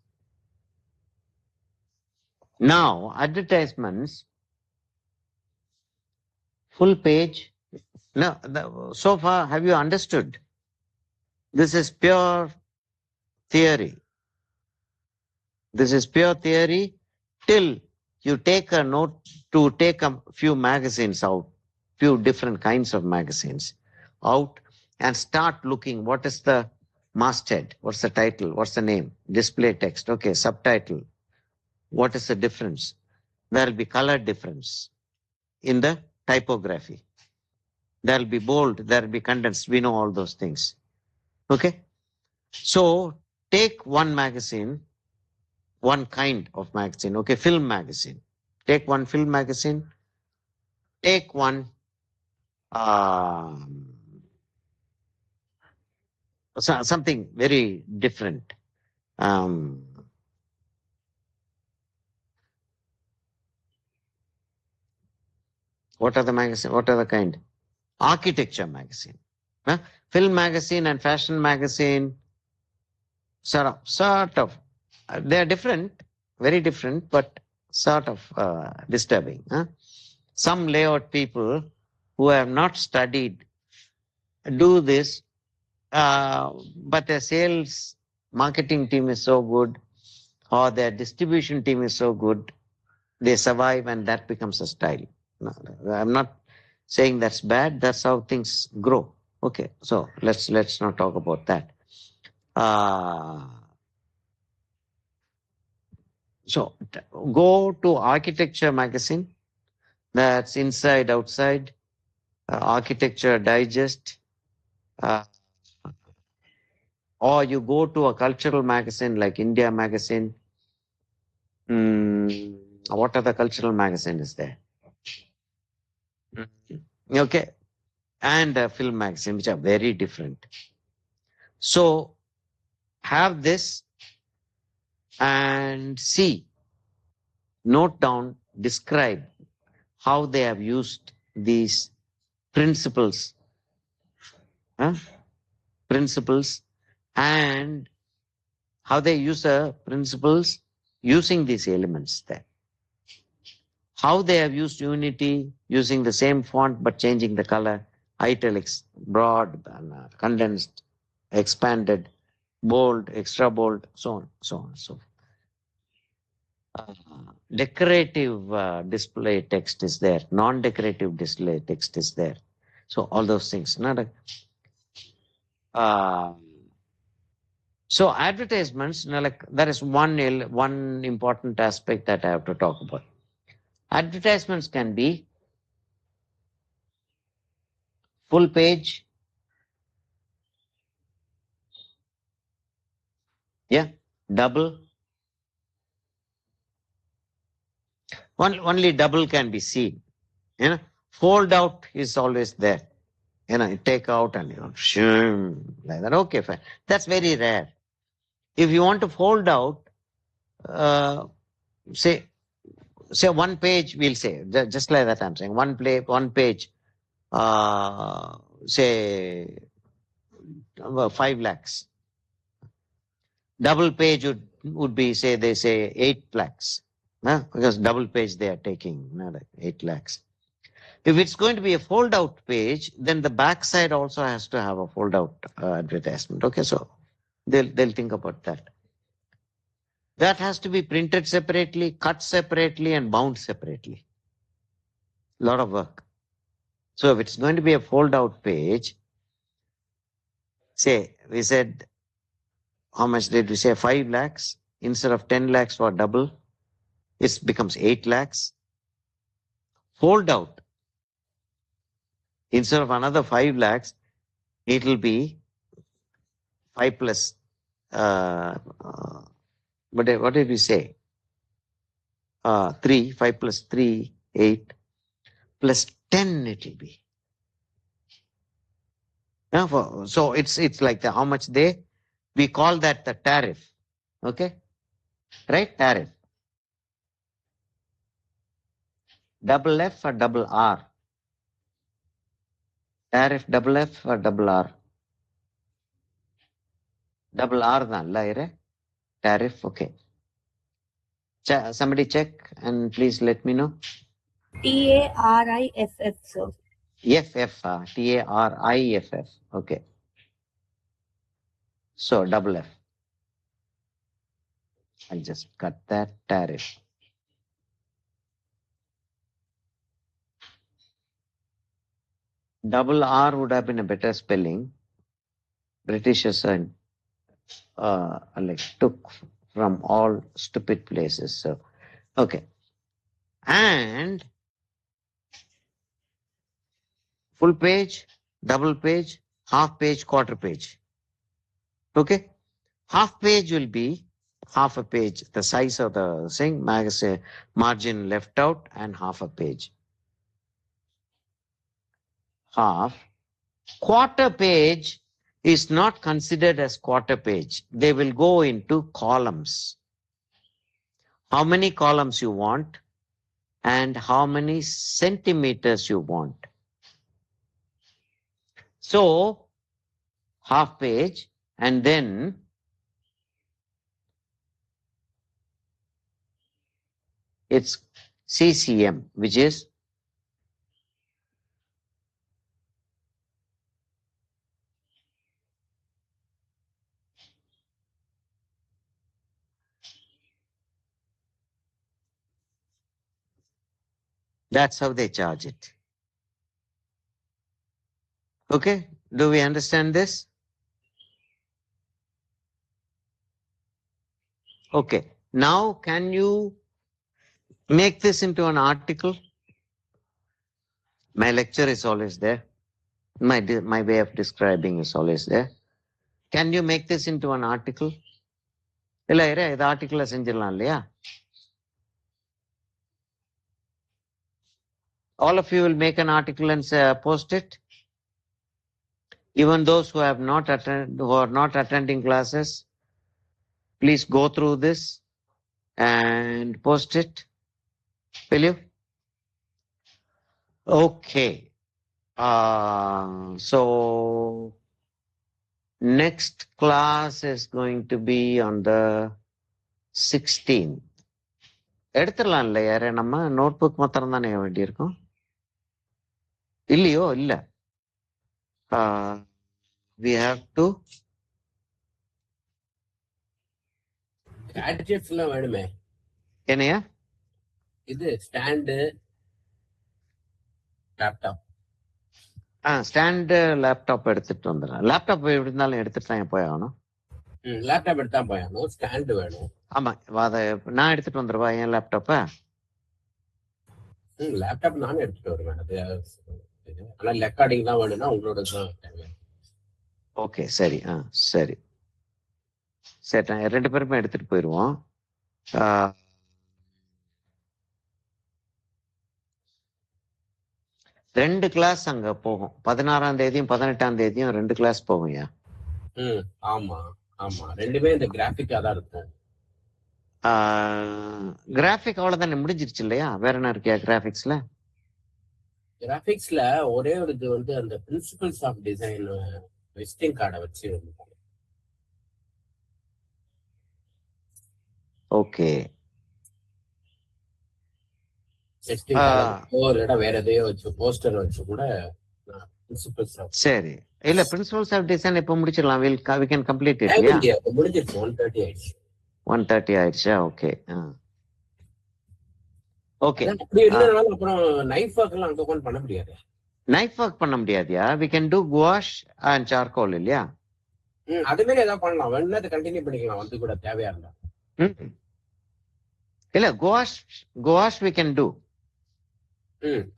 Now, advertisements, full page. Now, so far, have you understood? This is pure theory. This is pure theory till you take a note to take a few magazines out, few different kinds of magazines out and start looking what is the masthead, what's the title, what's the name, display text, okay, subtitle. What is the difference? There will be color difference in the typography. There will be bold, there will be condensed. We know all those things. Okay. So take one magazine, one kind of magazine. Okay, film magazine. Take one film magazine. Take one something very different. What are the magazine? What are the kind? architecture magazine. Film magazine and fashion magazine, sort of, they are different, very different, but sort of disturbing. Some layout people who have not studied do this, but their sales marketing team is so good, or their distribution team is so good, they survive and that becomes a style. No, I'm not saying that's bad, that's how things grow. Okay, so let's not talk about that. So go to architecture magazine, that's inside, outside, architecture digest, or you go to a cultural magazine like India Magazine. What other cultural magazine is there? Okay, and a film magazine, which are very different. So have this and see, note down, describe how they have used these principles, principles, and how they use the principles using these elements there. How they have used unity using the same font but changing the color, italics, broad, condensed, expanded, bold, extra bold, so on, so on, so on. Decorative display text is there, non-decorative display text is there. So all those things. So advertisements, like that is one important aspect that I have to talk about. Advertisements can be full page, double. Only double can be seen. Fold out is always there. You take out and like that. Okay, fine. That's very rare. If you want to fold out, say one page, we'll say, just like that I'm saying, one page, say 5 lakhs. Double page would be, say, they say 8 lakhs. Because double page they are taking, 8 lakhs. If it's going to be a fold out page, then the back side also has to have a fold out advertisement. Okay, so they'll think about that. That has to be printed separately, cut separately, and bound separately. A lot of work. So if it's going to be a fold out page, say, we said, how much did we say? 5 lakhs instead of 10 lakhs for double, it becomes 8 lakhs. Fold out, instead of another 5 lakhs, it will be 5 plus, what did we say? 3, 5 plus 3, 8, plus 10 it will be. So it's like how much we call that the tariff. Okay? Right? Tariff. Double F or double R? Tariff double F or double R? Double R than tariff, okay. Somebody check and please let me know. TARIFF, sir. FF, TARIFF, okay. So double F. I'll just cut that, tariff. Double R would have been a better spelling. Britishers took from all stupid places. So, okay. And full page, double page, half page, quarter page. Okay. Half page will be half a page, the size of the thing, magazine, margin left out, and half a page. Half. Quarter page is not considered as quarter page. They will go into columns. How many columns you want and how many centimeters you want. So half page, and then it's CCM, which is that's how they charge it. Okay, do we understand this? Okay, now can you make this into an article? My lecture is always there. My way of describing is always there. Can you make this into an article? இல்ல இரு, இது ஆர்டிகிள செஞ்சிடலாம் இல்லையா? All of you will make an article and post it. Even those who are not attending classes, please go through this and post it. Will you? Okay. So next class is going to be on the 16th. எடுத்துடலாம் இல்ல யாரே, நம்ம note book மாத்திரம் தானே வேண்டியிருக்கோம் இல்லையோ? இல்ல, we have to gadgets எல்லாம் வேணுமே. என்னையா? இது ஸ்டாண்டு, லேப்டாப். ஸ்டாண்டு, லேப்டாப் எடுத்துட்டு வந்துடுறேன். லேப்டாப் எப்படி இருந்தாலும் எடுத்துட்டு தான் போய் ஆகணும். லேப்டாப் எடுத்தா போயாகணும். ஸ்டாண்டு வேணும். ஆமா, அதை நான் எடுத்துட்டு வந்துடுவா என் லேப்டாப்ப. லேப்டாப் நானும் எடுத்துட்டு வருவேன். அது ஆனா ரெக்கார்டிங் தான் வேணும்னா உங்களோட தான் தேவை. ஓகே, சரி. சரி சரி, ரெண்டு பேருமே எடுத்துட்டு போயிடுவோம். ரெண்டு கிளாஸ் அங்க போகும். 16ஆம் தேதியும் 18ஆம் தேதியும் 2 கிளாஸ் போகும்யா. ஆமா ஆமா, ரெண்டுமே இந்த கிராஃபிக்கா தான் இருக்கும். கிராஃபிக் அவ்வளவுதானே, முடிஞ்சிருச்சு இல்லையா? வேற என்ன இருக்கியா கிராஃபிக்ஸ்ல? கிராஃபிக்ஸ்ல ஒரே ஒரு இது வந்து அந்த பிரின்சிபல்ஸ் ஆஃப் டிசைன் விசிட்டிங் கார்டை வச்சு. ஓகே, வேற எதையோ வச்சு போஸ்டர் வச்சு கூட பிரின்சிபல்ஸ். சரி, இல்ல பிரின்சிபல்ஸ் ஆஃப் டிசைன் இப்ப முடிச்சிடலாம். we can complete it. இல்லையா? முடிஞ்சிருச்சு. 1:30 ஆயிடுச்சு. 1:30 ஆயிடுச்சா? ஓகே. ஓகே, அப்படி இருந்ததுனால அப்புறம் நைஃப் ஒர்க் எல்லாம் அங்க உட்கார்ந்து பண்ண முடியாது. நைஃப் ஒர்க் பண்ண முடியாதியா? we can do gouache and charcoal இல்லையா? அது மாதிரி ஏதாவது பண்ணலாம். வேணா அதை கண்டினியூ பண்ணிக்கலாம் வந்து கூட தேவையா இருந்தா. இல்ல gouache we can do.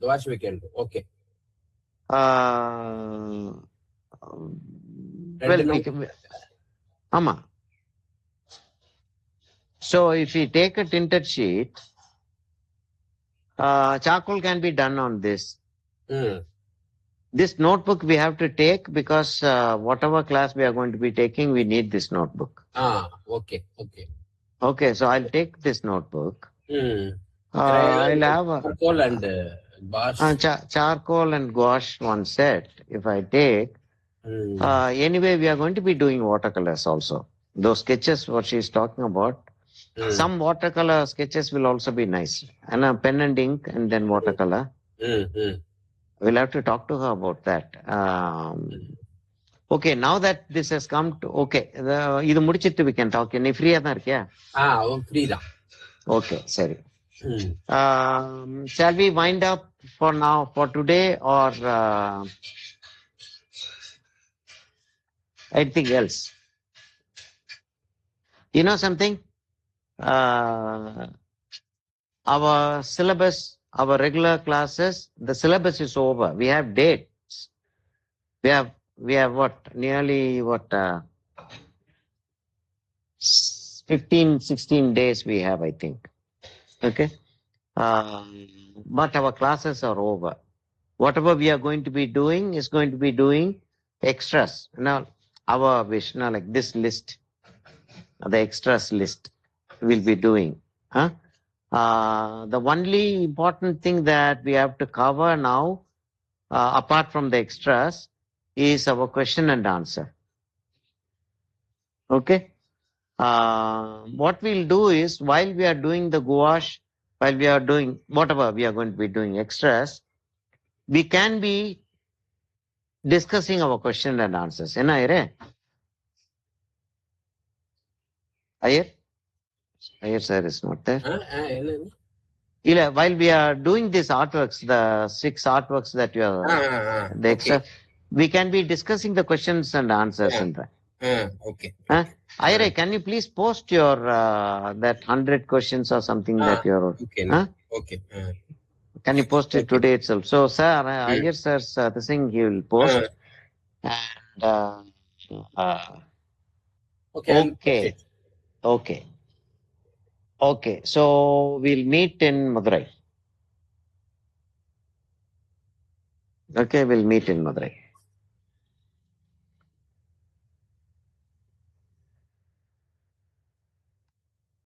gouache we can do. Okay. Well, ஆமா. So if we take a tinted sheet, charcoal can be done on this. This notebook we have to take because whatever class we are going to be taking, we need this notebook. Okay. Okay, so I'll take this notebook. I'll have charcoal and gouache. Charcoal and gouache one set. If I take, anyway, we are going to be doing watercolors also. Those sketches, what she is talking about, some watercolor sketches will also be nice. And a pen and ink and then watercolor. We'll have to talk to her about that. Okay, now that this has come to, okay, இது முடிச்சிட்டு we can talk. நீ ஃப்ரீயா தான் இருக்கியா? Free தான். Okay, சரி. Shall we wind up for now, for today, or anything else? You know something? Our syllabus, our regular classes, the syllabus is over. We have dates. We have what? Nearly what? 15, 16 days we have, I think. Okay. But our classes are over. Whatever we are going to be doing is going to be doing extras. Now, our wish, now like this list, the extras list we'll be doing. The only important thing that we have to cover now, apart from the extras, is our question and answer. Okay. What we'll do is while we are doing the gouache, while we are doing whatever we are going to be doing extras, we can be discussing our question and answers. Enna Ayre? Ayer sir is not there. While we are doing these artworks, the 6 artworks that you are, the extra, we can be discussing the questions and answers in that. Okay. Ayre, can you please post your that 100 questions or something that you're. Okay. Huh? Okay. Can you post it Okay. today itself? So, sir, Iyer sir's the thing he will post. And Okay. I'll post okay, it. okay, okay. So we'll meet in Madurai. Okay, we'll meet in Madurai.